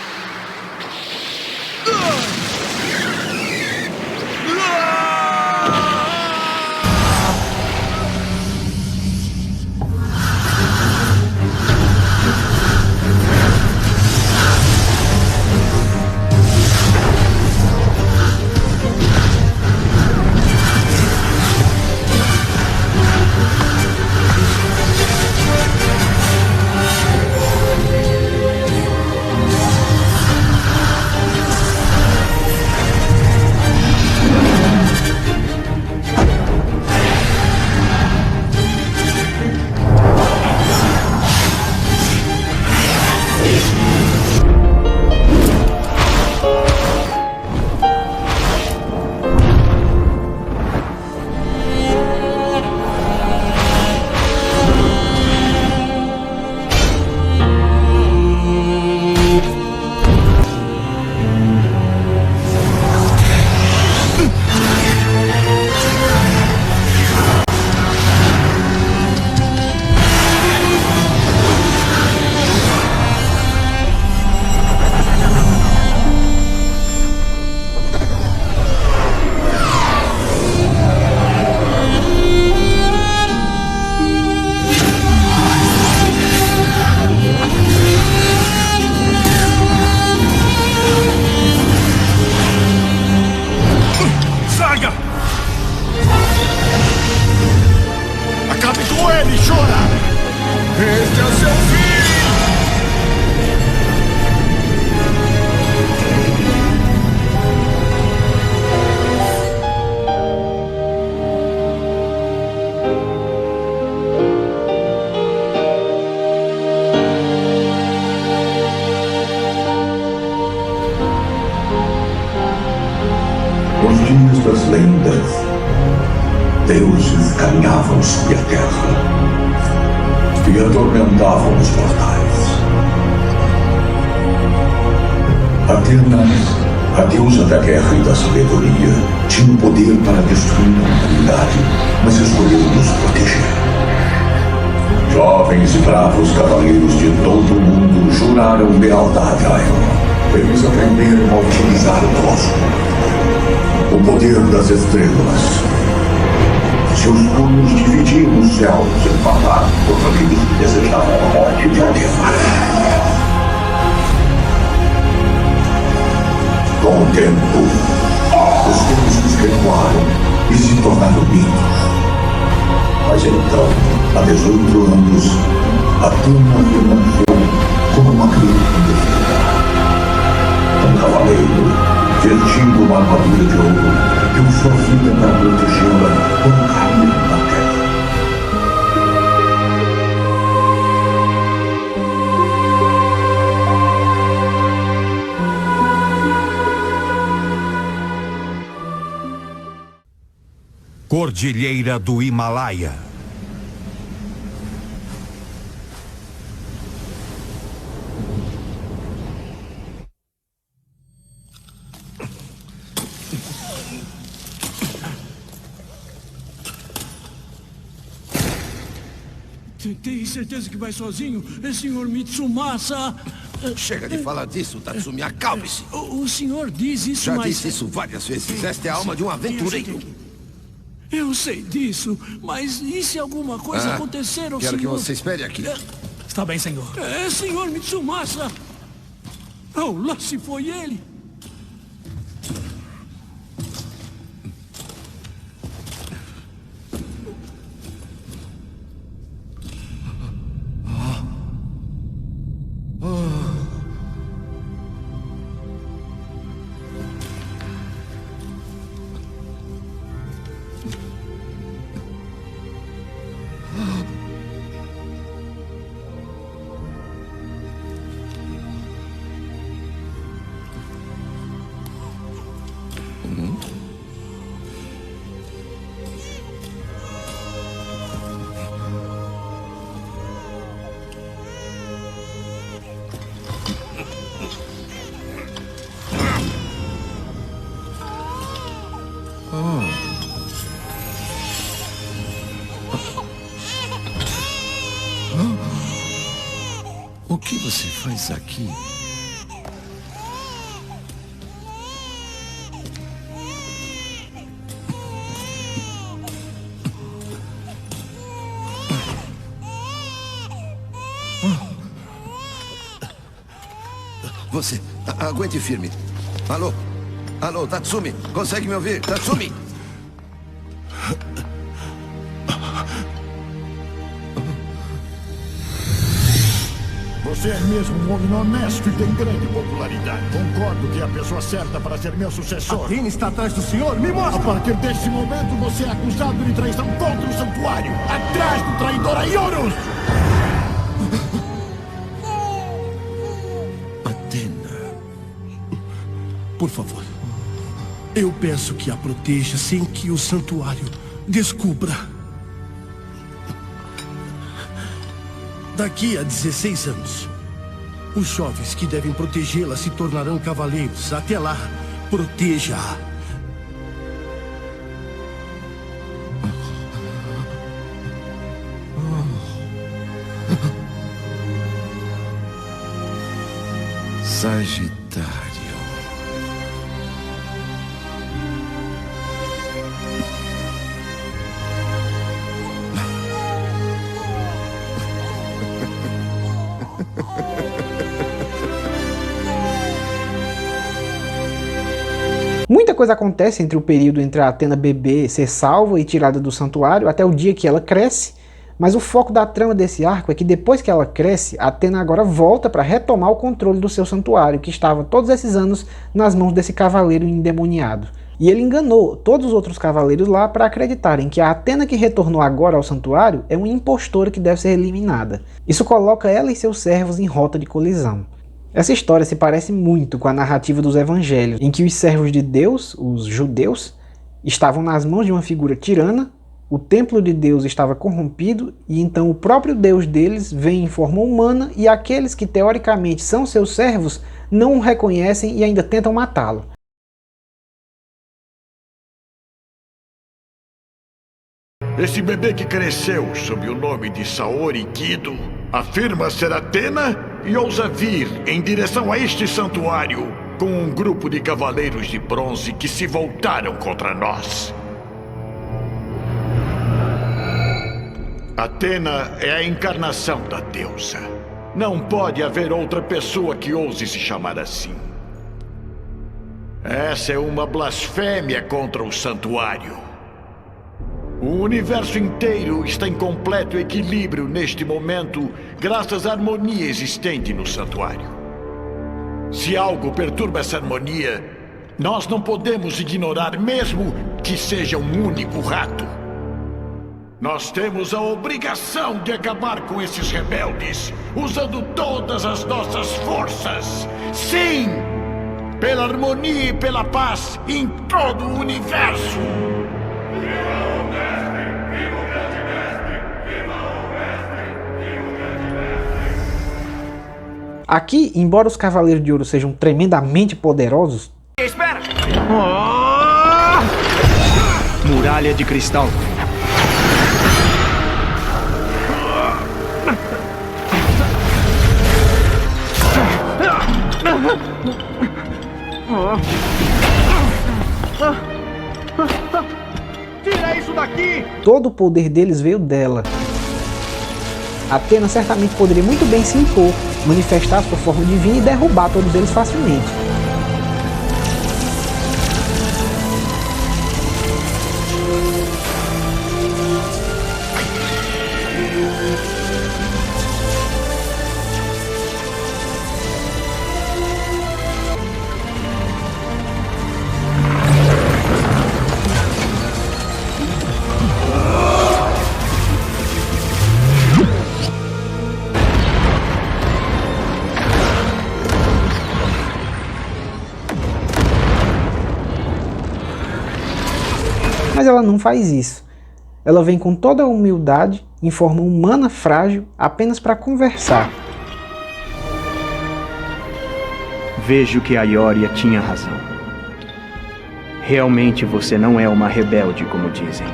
[SPEAKER 3] Nos dias das lendas, deuses caminhavam sobre a terra e atormentavam os mortais. Atena, a deusa da guerra e da sabedoria, tinha o poder para destruir a humanidade, mas escolheu nos proteger. Jovens e bravos cavaleiros de todo o mundo juraram lealdade a ela. Eles aprenderam a utilizar o cosmos, o poder das estrelas. Seus punhos dividiam os céus em matar contra aqueles que desejavam a morte de Atena. Com o tempo, os deuses recuaram e se tornaram mitos. Mas então, há 18 anos, Atena renasceu como uma criança indefesa. Um cavaleiro, vestindo uma armadura de ouro, deu sua vida para protegê-la quando caía na terra.
[SPEAKER 17] Cordilheira do Himalaia.
[SPEAKER 15] Tem certeza que vai sozinho, senhor Mitsumasa?
[SPEAKER 6] Chega de falar disso, Tatsumi. Acalme-se.
[SPEAKER 15] O senhor diz isso,
[SPEAKER 6] Já
[SPEAKER 15] mas...
[SPEAKER 6] disse isso várias vezes. Esta é a alma de um aventureiro.
[SPEAKER 15] Eu sei disso, mas e se alguma coisa acontecer ao
[SPEAKER 6] Quero
[SPEAKER 15] senhor?
[SPEAKER 6] que você espere aqui.
[SPEAKER 2] Está bem, senhor.
[SPEAKER 15] É, senhor Mitsumasa. Oh, lá se foi ele.
[SPEAKER 2] O que você faz aqui?
[SPEAKER 6] Você, aguente firme. Alô? Alô, Tatsumi? Consegue me ouvir? Tatsumi?
[SPEAKER 12] Você é mesmo um homem honesto e tem grande popularidade. Concordo que é a pessoa certa para ser meu sucessor.
[SPEAKER 16] Athena está atrás do senhor? Me mostra!
[SPEAKER 12] A partir deste momento, você é acusado de traição contra o santuário. Atrás do traidor Aiorus!
[SPEAKER 16] Athena, por favor, eu peço que a proteja sem que o santuário descubra. Daqui a 16 anos, os jovens que devem protegê-la se tornarão cavaleiros. Até lá, proteja-a.
[SPEAKER 2] Sagitário.
[SPEAKER 1] Muita coisa acontece entre o período entre a Athena bebê ser salva e tirada do santuário até o dia que ela cresce, mas o foco da trama desse arco é que depois que ela cresce, a Athena agora volta para retomar o controle do seu santuário, que estava todos esses anos nas mãos desse cavaleiro endemoniado. E ele enganou todos os outros cavaleiros lá para acreditarem que a Athena que retornou agora ao santuário é uma impostora que deve ser eliminada. Isso coloca ela e seus servos em rota de colisão. Essa história se parece muito com a narrativa dos evangelhos, em que os servos de Deus, os judeus, estavam nas mãos de uma figura tirana, o templo de Deus estava corrompido e então o próprio Deus deles vem em forma humana e aqueles que teoricamente são seus servos não o reconhecem e ainda tentam matá-lo.
[SPEAKER 12] Esse bebê que cresceu sob o nome de Saori Kido afirma ser Athena e ousa vir em direção a este santuário com um grupo de cavaleiros de bronze que se voltaram contra nós. Athena é a encarnação da deusa. Não pode haver outra pessoa que ouse se chamar assim. Essa é uma blasfêmia contra o santuário. O universo inteiro está em completo equilíbrio neste momento, graças à harmonia existente no santuário. Se algo perturba essa harmonia, nós não podemos ignorar, mesmo que seja um único rato. Nós temos a obrigação de acabar com esses rebeldes, usando todas as nossas forças. Sim! Pela harmonia e pela paz em todo o universo!
[SPEAKER 1] Aqui, embora os Cavaleiros de Ouro sejam tremendamente poderosos...
[SPEAKER 8] Espera! Muralha de cristal.
[SPEAKER 2] Tira isso daqui!
[SPEAKER 1] Todo o poder deles veio dela. Atena certamente poderia muito bem se impor, manifestar sua forma divina e derrubar todos eles facilmente. Mas ela não faz isso. Ela vem com toda a humildade, em forma humana frágil, apenas para conversar.
[SPEAKER 8] Vejo que a Ioria tinha razão. Realmente você não é uma rebelde, como dizem.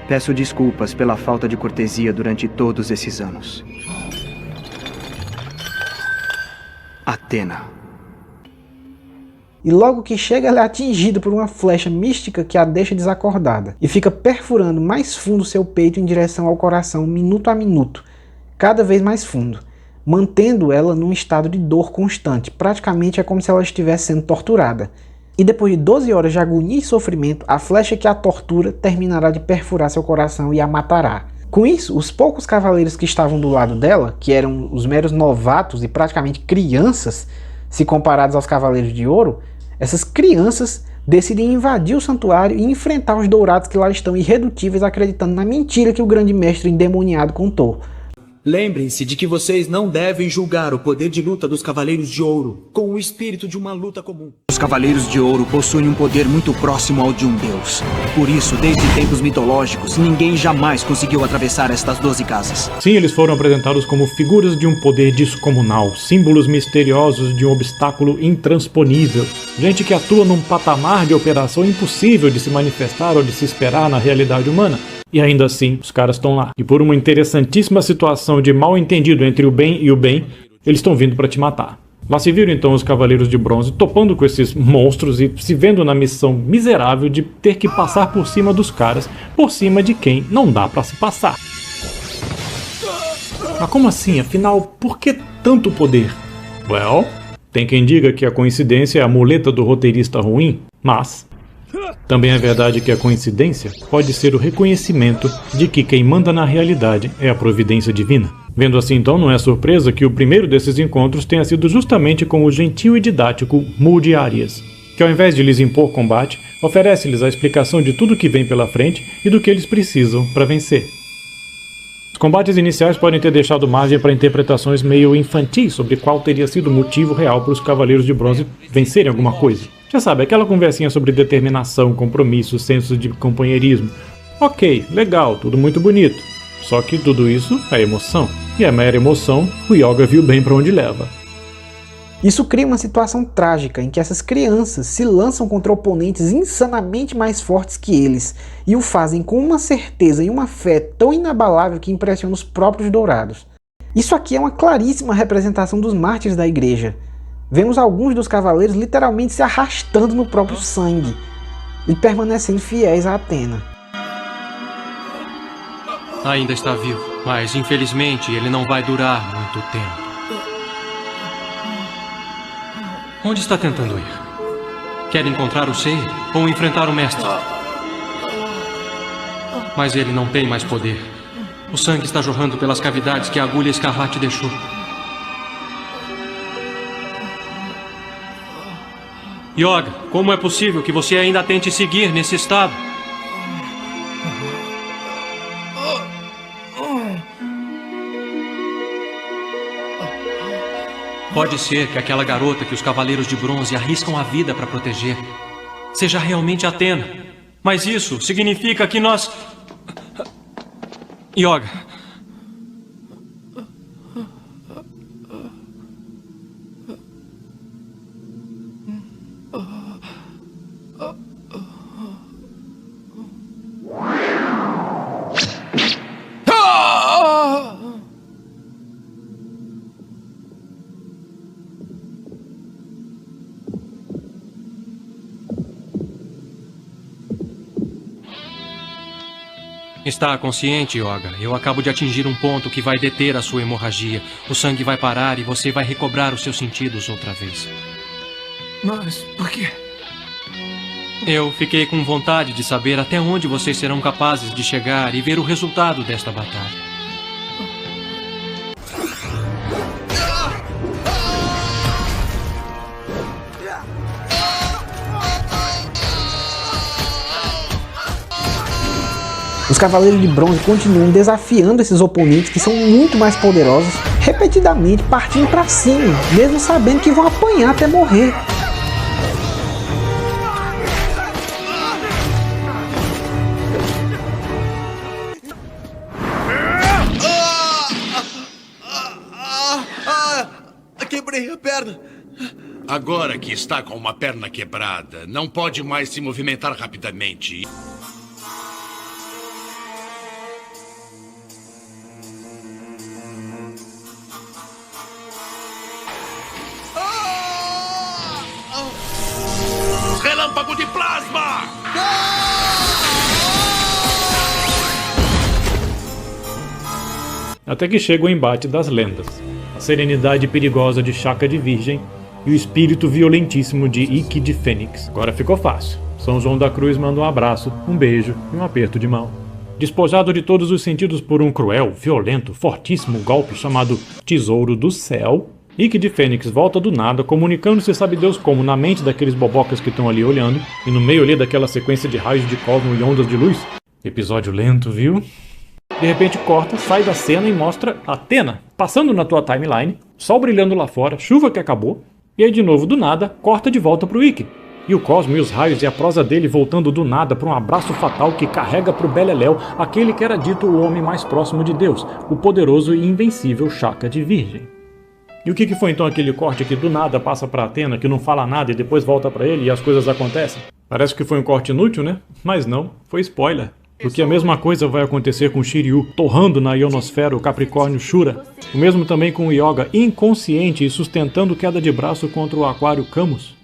[SPEAKER 8] Peço desculpas pela falta de cortesia durante todos esses anos. Atena.
[SPEAKER 1] E logo que chega, ela é atingida por uma flecha mística que a deixa desacordada, e fica perfurando mais fundo seu peito em direção ao coração, minuto a minuto, cada vez mais fundo, mantendo ela num estado de dor constante. Praticamente é como se ela estivesse sendo torturada. E depois de 12 horas de agonia e sofrimento, a flecha que a tortura terminará de perfurar seu coração e a matará. Com isso, os poucos cavaleiros que estavam do lado dela, que eram os meros novatos e praticamente crianças, se comparados aos Cavaleiros de Ouro, essas crianças decidem invadir o santuário e enfrentar os dourados que lá estão irredutíveis, acreditando na mentira que o grande mestre endemoniado contou.
[SPEAKER 5] Lembrem-se de que vocês não devem julgar o poder de luta dos Cavaleiros de Ouro com o espírito de uma luta comum.
[SPEAKER 8] Os Cavaleiros de Ouro possuem um poder muito próximo ao de um deus. Por isso, desde tempos mitológicos, ninguém jamais conseguiu atravessar estas 12 casas.
[SPEAKER 11] Sim, eles foram apresentados como figuras de um poder descomunal, símbolos misteriosos de um obstáculo intransponível, gente que atua num patamar de operação impossível de se manifestar ou de se esperar na realidade humana. E ainda assim, os caras estão lá. E por uma interessantíssima situação de mal entendido entre o bem e o bem, eles estão vindo para te matar. Lá se viram então os Cavaleiros de Bronze topando com esses monstros e se vendo na missão miserável de ter que passar por cima dos caras, por cima de quem não dá para se passar. Mas como assim? Afinal, por que tanto poder? Well, tem quem diga que a coincidência é a muleta do roteirista ruim, mas também é verdade que a coincidência pode ser o reconhecimento de que quem manda na realidade é a providência divina. Vendo assim, então, não é surpresa que o primeiro desses encontros tenha sido justamente com o gentil e didático Moody Arias, que ao invés de lhes impor combate, oferece-lhes a explicação de tudo que vem pela frente e do que eles precisam para vencer. Os combates iniciais podem ter deixado margem para interpretações meio infantis sobre qual teria sido o motivo real para os Cavaleiros de Bronze vencerem alguma coisa. Já sabe, aquela conversinha sobre determinação, compromisso, senso de companheirismo. Ok, legal, tudo muito bonito. Só que tudo isso é emoção. E a mera emoção, o Yoga viu bem para onde leva.
[SPEAKER 1] Isso cria uma situação trágica em que essas crianças se lançam contra oponentes insanamente mais fortes que eles e o fazem com uma certeza e uma fé tão inabalável que impressiona os próprios dourados. Isso aqui é uma claríssima representação dos mártires da igreja. Vemos alguns dos cavaleiros literalmente se arrastando no próprio sangue e permanecendo fiéis a Atena.
[SPEAKER 9] Ainda está vivo, mas infelizmente ele não vai durar muito tempo. Onde está tentando ir? Quer encontrar o Sei ou enfrentar o Mestre? Mas ele não tem mais poder. O sangue está jorrando pelas cavidades que a agulha escarlate deixou. Yoga, como é possível que você ainda tente seguir nesse estado? Pode ser que aquela garota que os Cavaleiros de Bronze arriscam a vida para proteger seja realmente Atena. Mas isso significa que nós... Yoga... Está consciente, Yoga? Eu acabo de atingir um ponto que vai deter a sua hemorragia. O sangue vai parar e você vai recobrar os seus sentidos outra vez.
[SPEAKER 20] Mas por quê?
[SPEAKER 9] Eu fiquei com vontade de saber até onde vocês serão capazes de chegar e ver o resultado desta batalha.
[SPEAKER 1] Os Cavaleiros de Bronze continuam desafiando esses oponentes que são muito mais poderosos, repetidamente partindo para cima, mesmo sabendo que vão apanhar até morrer.
[SPEAKER 20] Quebrei a perna.
[SPEAKER 22] Agora que está com uma perna quebrada, não pode mais se movimentar rapidamente. Relâmpago de plasma!
[SPEAKER 11] Até que chega o embate das lendas. A serenidade perigosa de Shaka de Virgem e o espírito violentíssimo de Ikki de Fênix. Agora ficou fácil. São João da Cruz manda um abraço, um beijo e um aperto de mão. Despojado de todos os sentidos por um cruel, violento, fortíssimo golpe chamado Tesouro do Céu, Ikki de Fênix volta do nada, comunicando-se sabe Deus como na mente daqueles bobocas que estão ali olhando, e no meio ali daquela sequência de raios de cosmo e ondas de luz. Episódio lento, viu? De repente corta, sai da cena e mostra Athena passando na tua timeline, sol brilhando lá fora, chuva que acabou, e aí de novo do nada, corta de volta pro Ikki. E o cosmo e os raios e a prosa dele voltando do nada para um abraço fatal que carrega pro Beleléu aquele que era dito o homem mais próximo de Deus, o poderoso e invencível Shaka de Virgem. E o que foi então aquele corte que do nada passa pra Athena, que não fala nada e depois volta pra ele e as coisas acontecem? Parece que foi um corte inútil, né? Mas não, foi spoiler. Porque a mesma coisa vai acontecer com Shiryu, torrando na ionosfera o Capricórnio Shura. O mesmo também com o Yoga inconsciente e sustentando queda de braço contra o Aquário Camus.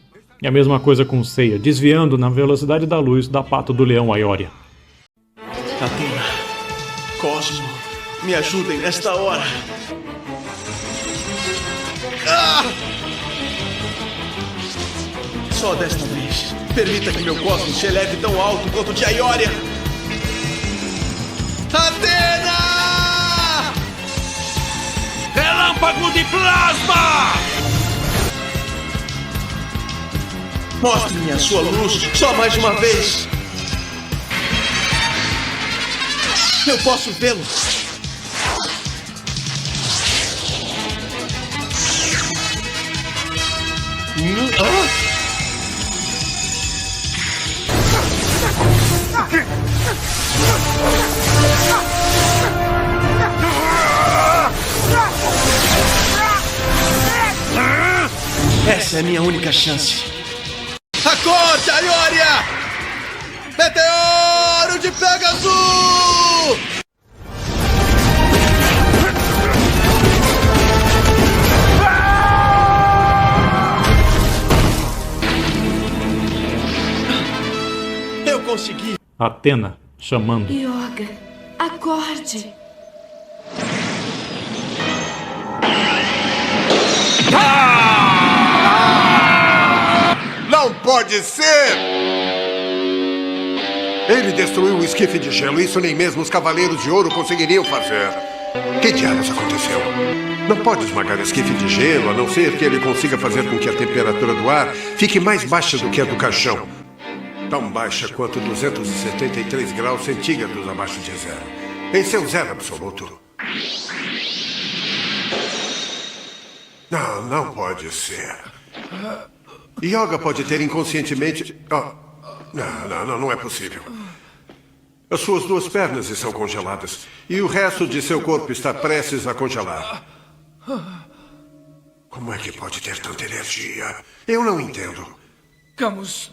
[SPEAKER 11] E a mesma coisa com Seiya, desviando na velocidade da luz da pata do leão Aioria.
[SPEAKER 20] Athena, Cosmo, me ajudem nesta hora. Só desta vez, permita que meu cosmo se eleve tão alto quanto o de Aioria. Athena!
[SPEAKER 22] Relâmpago de plasma!
[SPEAKER 20] Mostre-me a sua luz só mais uma vez. Eu posso vê-lo. Essa é a minha única chance. Acorde, Aioria! Meteoro de Pegasus! Eu consegui!
[SPEAKER 11] Athena chamando.
[SPEAKER 7] Yoga, acorde!
[SPEAKER 4] Não pode ser! Ele destruiu o esquife de gelo. Isso nem mesmo os Cavaleiros de Ouro conseguiriam fazer. Que diabos aconteceu? Não pode esmagar o esquife de gelo, a não ser que ele consiga fazer com que a temperatura do ar fique mais baixa do que a do caixão. Tão baixa quanto 273 graus centígrados abaixo de zero. Esse é o zero absoluto. Não pode ser. Yoga pode ter inconscientemente... Não é possível. As suas duas pernas estão congeladas e o resto de seu corpo está prestes a congelar. Como é que pode ter tanta energia? Eu não entendo.
[SPEAKER 20] Camus,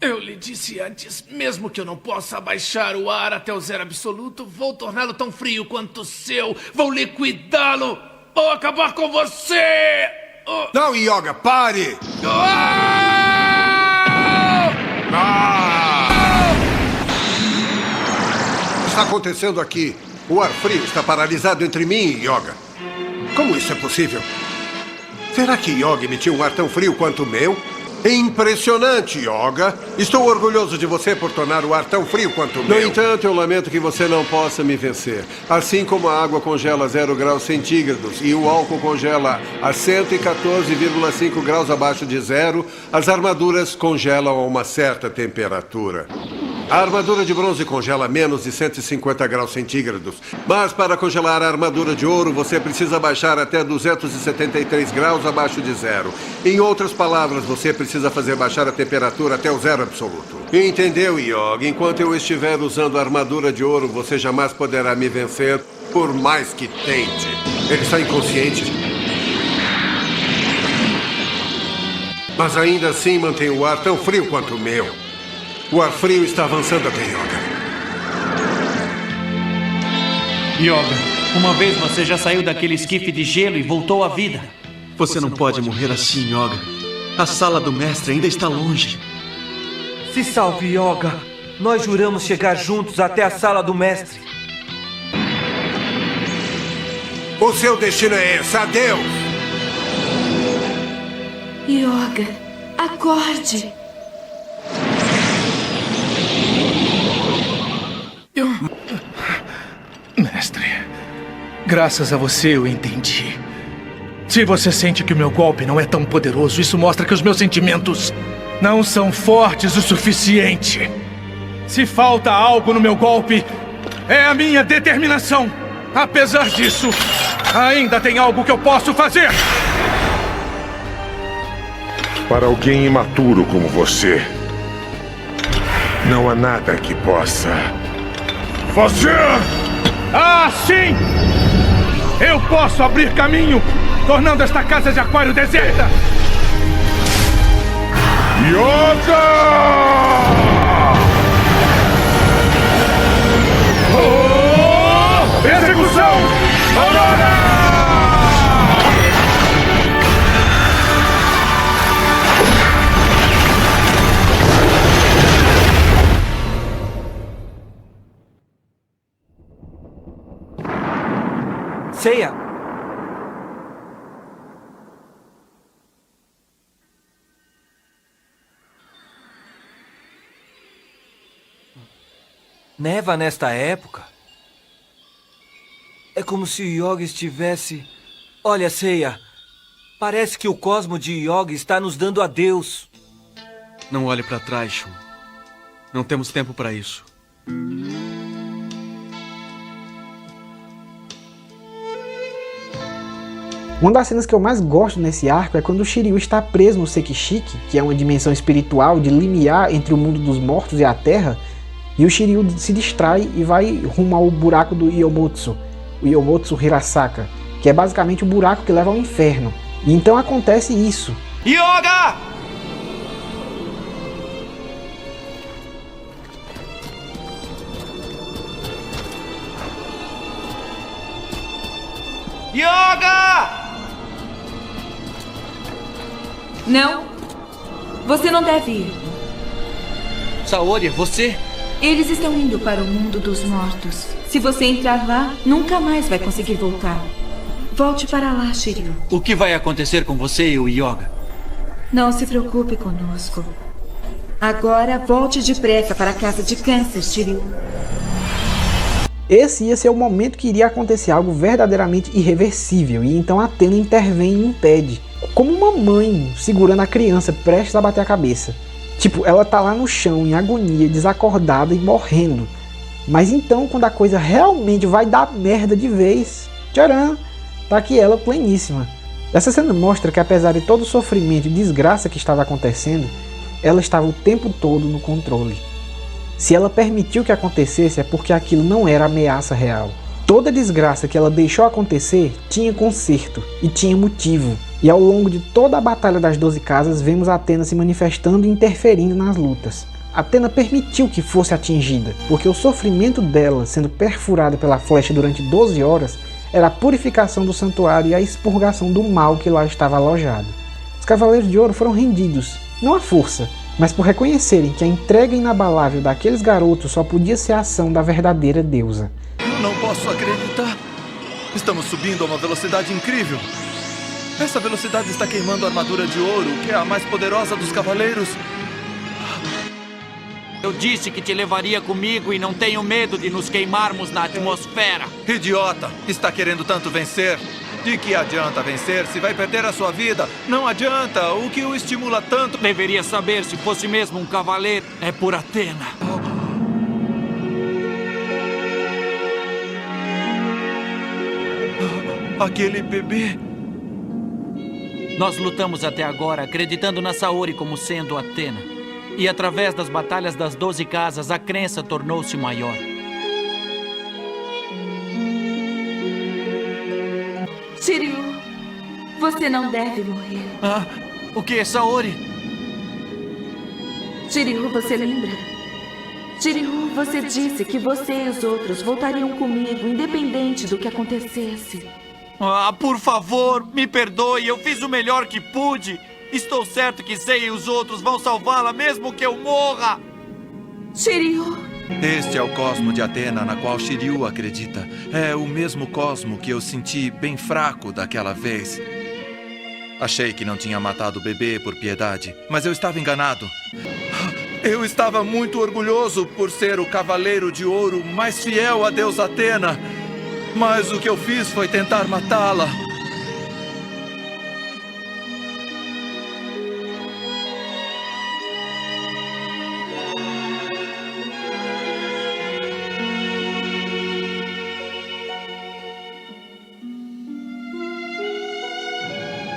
[SPEAKER 20] eu lhe disse antes, mesmo que eu não possa abaixar o ar até o zero absoluto, vou torná-lo tão frio quanto o seu. Vou liquidá-lo ou acabar com você!
[SPEAKER 4] Não, Yoga, pare! está acontecendo aqui? O ar frio está paralisado entre mim e Yoga. Como isso é possível? Será que Yoga emitiu um ar tão frio quanto o meu? Impressionante, Yoga. Estou orgulhoso de você por tornar o ar tão frio quanto o meu. No entanto, eu lamento que você não possa me vencer. Assim como a água congela a 0 graus centígrados e o álcool congela a 114,5 graus abaixo de zero, as armaduras congelam a uma certa temperatura. A armadura de bronze congela a menos de 150 graus centígrados. Mas para congelar a armadura de ouro, você precisa baixar até 273 graus abaixo de zero. Em outras palavras, você precisa fazer baixar a temperatura até o zero absoluto. Entendeu, Yoga? Enquanto eu estiver usando a armadura de ouro, você jamais poderá me vencer, por mais que tente. Ele está inconsciente. Mas ainda assim mantém o ar tão frio quanto o meu. O ar frio está avançando até Yoga.
[SPEAKER 5] Yoga, uma vez você já saiu daquele esquife de gelo e voltou à vida.
[SPEAKER 13] Você não pode morrer assim, Yoga. A sala do mestre ainda está longe.
[SPEAKER 14] Se salve, Yoga. Nós juramos chegar juntos até a sala do mestre.
[SPEAKER 4] O seu destino é esse. Adeus!
[SPEAKER 7] Yoga, acorde.
[SPEAKER 20] Mestre, graças a você eu entendi. Se você sente que o meu golpe não é tão poderoso, isso mostra que os meus sentimentos não são fortes o suficiente. Se falta algo no meu golpe, é a minha determinação. Apesar disso, ainda tem algo que eu posso fazer.
[SPEAKER 23] Para alguém imaturo como você, não há nada que possa fazer.
[SPEAKER 20] Ah, sim! Eu posso abrir caminho, tornando esta casa de aquário deserta!
[SPEAKER 23] Yoga!
[SPEAKER 20] Oh! Execução! Aurora!
[SPEAKER 14] Seiya! Neva nesta época? É como se o Yoga estivesse... Olha, Seiya, parece que o cosmo de Yoga está nos dando adeus.
[SPEAKER 13] Não olhe para trás, Shun. Não temos tempo para isso.
[SPEAKER 1] Uma das cenas que eu mais gosto nesse arco é quando o Shiryu está preso no Sekishiki, que é uma dimensão espiritual de limiar entre o mundo dos mortos e a Terra, e o Shiryu se distrai e vai rumo ao buraco do Iomotsu, o Iomotsu Hirasaka, que é basicamente o buraco que leva ao inferno. E então acontece isso.
[SPEAKER 14] Yoga! Yoga!
[SPEAKER 7] Não. Você não deve ir.
[SPEAKER 13] Saori, você?
[SPEAKER 7] Eles estão indo para o mundo dos mortos. Se você entrar lá, nunca mais vai conseguir voltar. Volte para lá, Shiryu.
[SPEAKER 5] O que vai acontecer com você e o Yoga?
[SPEAKER 7] Não se preocupe conosco. Agora volte depressa para a casa de câncer, Shiryu.
[SPEAKER 1] Esse ia ser o momento que iria acontecer algo verdadeiramente irreversível, e então Athena intervém e impede, como uma mãe segurando a criança prestes a bater a cabeça. Tipo, ela tá lá no chão em agonia, desacordada e morrendo. Mas então, quando a coisa realmente vai dar merda de vez, tcharam, tá aqui ela pleníssima. Essa cena mostra que apesar de todo o sofrimento e desgraça que estava acontecendo, ela estava o tempo todo no controle. Se ela permitiu que acontecesse é porque aquilo não era ameaça real. Toda desgraça que ela deixou acontecer tinha conserto e tinha motivo. E ao longo de toda a Batalha das 12 Casas vemos Athena se manifestando e interferindo nas lutas. Athena permitiu que fosse atingida, porque o sofrimento dela sendo perfurada pela flecha durante 12 horas era a purificação do santuário e a expurgação do mal que lá estava alojado. Os Cavaleiros de Ouro foram rendidos, não à força, mas por reconhecerem que a entrega inabalável daqueles garotos só podia ser a ação da verdadeira deusa.
[SPEAKER 10] Eu não posso acreditar. Estamos subindo a uma velocidade incrível. Essa velocidade está queimando a armadura de ouro, que é a mais poderosa dos cavaleiros.
[SPEAKER 18] Eu disse que te levaria comigo e não tenho medo de nos queimarmos na atmosfera.
[SPEAKER 10] Idiota! Está querendo tanto vencer? De que adianta vencer se vai perder a sua vida? Não adianta! O que o estimula tanto...
[SPEAKER 18] Deveria saber se fosse mesmo um cavaleiro. É por Athena.
[SPEAKER 10] Aquele bebê...
[SPEAKER 18] Nós lutamos até agora acreditando na Saori como sendo Athena. E através das batalhas das 12 casas, a crença tornou-se maior.
[SPEAKER 7] Shiryu, você não deve morrer.
[SPEAKER 18] Ah, o que, Saori?
[SPEAKER 7] Shiryu, você lembra? Shiryu, você disse que você e os outros voltariam comigo, independente do que acontecesse.
[SPEAKER 18] Ah, por favor, me perdoe, eu fiz o melhor que pude. Estou certo que Seiya e os outros vão salvá-la, mesmo que eu morra.
[SPEAKER 7] Shiryu.
[SPEAKER 10] Este é o cosmo de Athena, na qual Shiryu acredita. É o mesmo cosmo que eu senti bem fraco daquela vez. Achei que não tinha matado o bebê por piedade, mas eu estava enganado. Eu estava muito orgulhoso por ser o cavaleiro de ouro mais fiel a deusa Athena. Mas o que eu fiz foi tentar matá-la.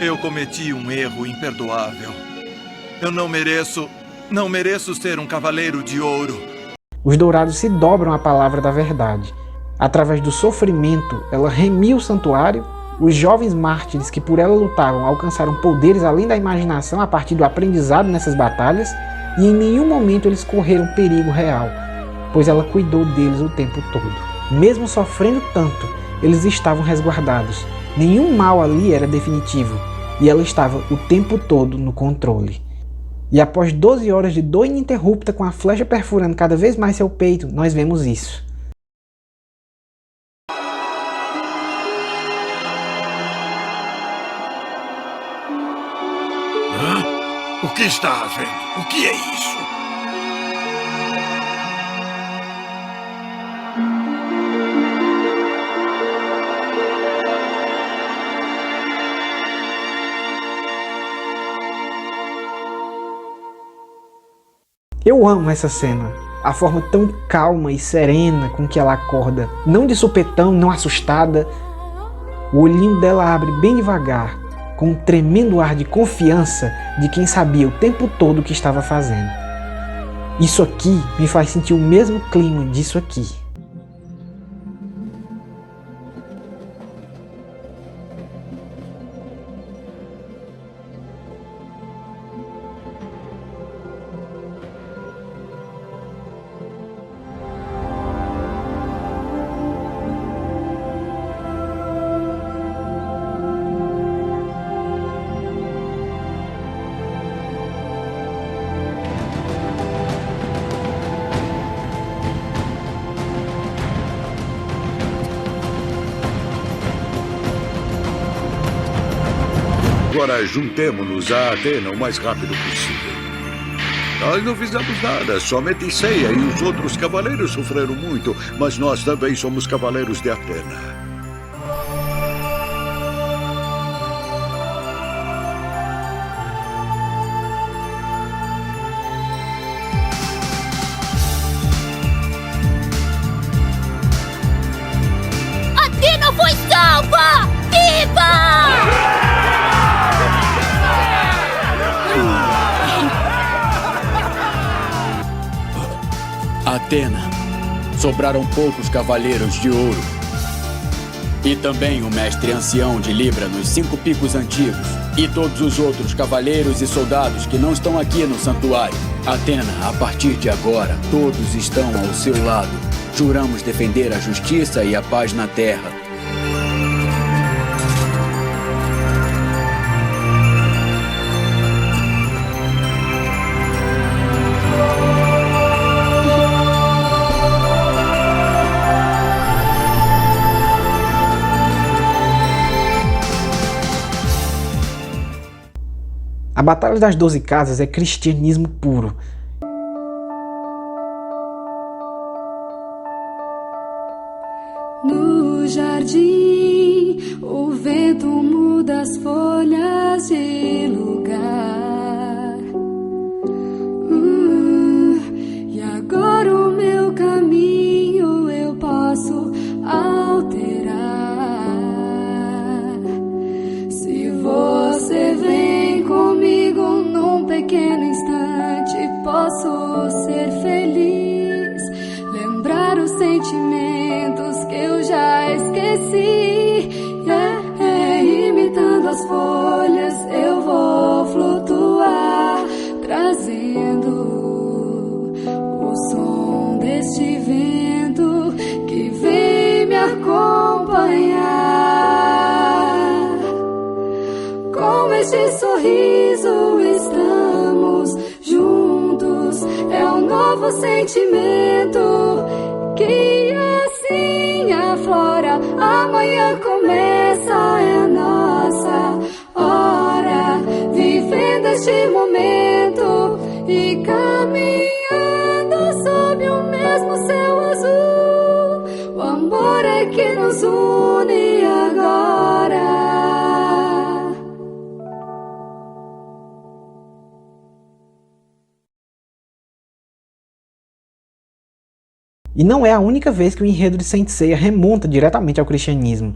[SPEAKER 10] Eu cometi um erro imperdoável. Eu não mereço ser um cavaleiro de ouro.
[SPEAKER 1] Os dourados se dobram à palavra da verdade. Através do sofrimento, ela remiu o santuário. Os jovens mártires que por ela lutavam alcançaram poderes além da imaginação a partir do aprendizado nessas batalhas, e em nenhum momento eles correram perigo real, pois ela cuidou deles o tempo todo. Mesmo sofrendo tanto, eles estavam resguardados. Nenhum mal ali era definitivo, e ela estava o tempo todo no controle. E após 12 horas de dor ininterrupta com a flecha perfurando cada vez mais seu peito, nós vemos isso.
[SPEAKER 12] O que está havendo? O que é isso?
[SPEAKER 1] Eu amo essa cena, a forma tão calma e serena com que ela acorda, não de supetão, não assustada. O olhinho dela abre bem devagar, com um tremendo ar de confiança de quem sabia o tempo todo o que estava fazendo. Isso aqui me faz sentir o mesmo clima disso aqui.
[SPEAKER 12] Agora juntemo-nos a Athena o mais rápido possível. Nós não fizemos nada, somente Seiya e os outros cavaleiros sofreram muito, mas nós também somos cavaleiros de Athena.
[SPEAKER 19] Athena foi salva! Viva!
[SPEAKER 21] Athena, sobraram poucos cavaleiros de ouro. E também o mestre ancião de Libra nos 5 picos antigos. E todos os outros cavaleiros e soldados que não estão aqui no santuário. Athena, a partir de agora, todos estão ao seu lado. Juramos defender a justiça e a paz na Terra.
[SPEAKER 1] Batalha das 12 Casas é cristianismo puro.
[SPEAKER 3] No jardim, o vento muda as folhas de lugar. E agora o meu caminho eu posso alterar. Se você vem comigo num pequeno instante, posso ser feliz, lembrar os sentimentos que eu já esqueci. Imitando as folhas eu vou flutuar, trazendo o som deste vento que vem me acompanhar. Com este sorriso estamos juntos, é um novo sentimento que assim aflora. Amanhã começa, é a nossa hora, vivendo este momento e caminhando sob o mesmo céu azul. O amor é que nos une agora.
[SPEAKER 1] E não é a única vez que o enredo de Saint Seiya remonta diretamente ao cristianismo.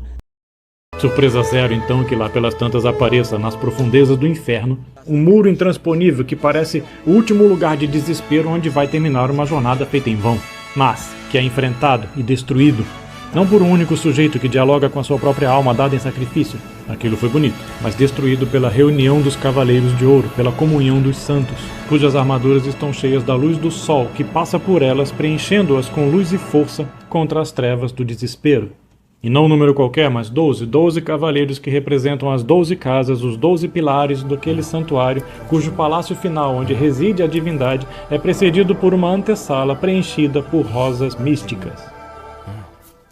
[SPEAKER 11] Surpresa zero então que lá pelas tantas apareça, nas profundezas do inferno, um muro intransponível que parece o último lugar de desespero onde vai terminar uma jornada feita em vão, mas que é enfrentado e destruído, não por um único sujeito que dialoga com a sua própria alma dada em sacrifício, aquilo foi bonito, mas destruído pela reunião dos Cavaleiros de Ouro, pela comunhão dos santos, cujas armaduras estão cheias da luz do sol que passa por elas, preenchendo-as com luz e força contra as trevas do desespero. E não um número qualquer, mas 12 cavaleiros que representam as 12 casas, os 12 pilares daquele santuário, cujo palácio final, onde reside a divindade, é precedido por uma antessala preenchida por rosas místicas.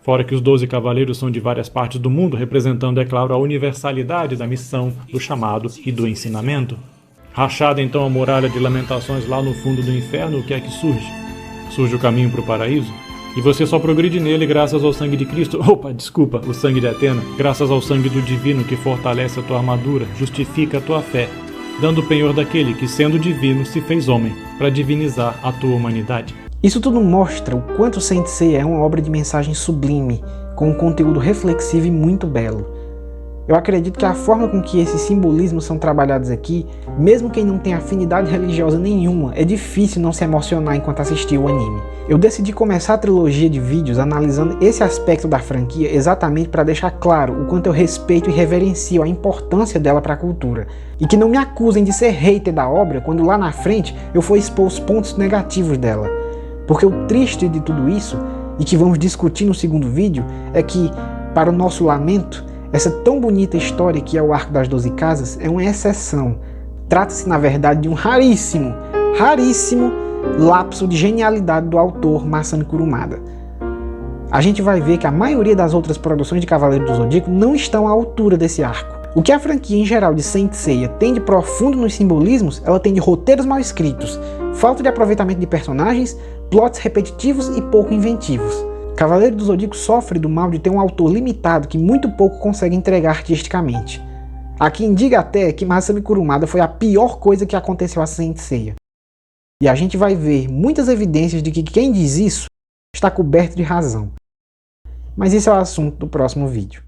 [SPEAKER 11] Fora que os 12 cavaleiros são de várias partes do mundo, representando, é claro, a universalidade da missão, do chamado e do ensinamento. Rachada então a muralha de lamentações lá no fundo do inferno, o que é que surge? Surge o caminho para o paraíso? E você só progride nele graças ao sangue de Cristo, o sangue de Atena, graças ao sangue do divino que fortalece a tua armadura, justifica a tua fé, dando o penhor daquele que, sendo divino, se fez homem, para divinizar a tua humanidade.
[SPEAKER 1] Isso tudo mostra o quanto Saint Seiya é uma obra de mensagem sublime, com um conteúdo reflexivo e muito belo. Eu acredito que a forma com que esses simbolismos são trabalhados aqui, mesmo quem não tem afinidade religiosa nenhuma, é difícil não se emocionar enquanto assistir o anime. Eu decidi começar a trilogia de vídeos analisando esse aspecto da franquia exatamente para deixar claro o quanto eu respeito e reverencio a importância dela para a cultura. E que não me acusem de ser hater da obra quando lá na frente eu for expor os pontos negativos dela. Porque o triste de tudo isso, e que vamos discutir no segundo vídeo, é que, para o nosso lamento, essa tão bonita história que é o Arco das 12 Casas é uma exceção. Trata-se, na verdade, de um raríssimo lapso de genialidade do autor Masami Kurumada. A gente vai ver que a maioria das outras produções de Cavaleiro do Zodíaco não estão à altura desse arco. O que a franquia em geral de Saint Seiya tem de profundo nos simbolismos, ela tem de roteiros mal escritos, falta de aproveitamento de personagens, plots repetitivos e pouco inventivos. Cavaleiro do Zodíaco sofre do mal de ter um autor limitado que muito pouco consegue entregar artisticamente. Há quem diga até que Masami Kurumada foi a pior coisa que aconteceu a Saint Seiya. E a gente vai ver muitas evidências de que quem diz isso está coberto de razão. Mas esse é o assunto do próximo vídeo.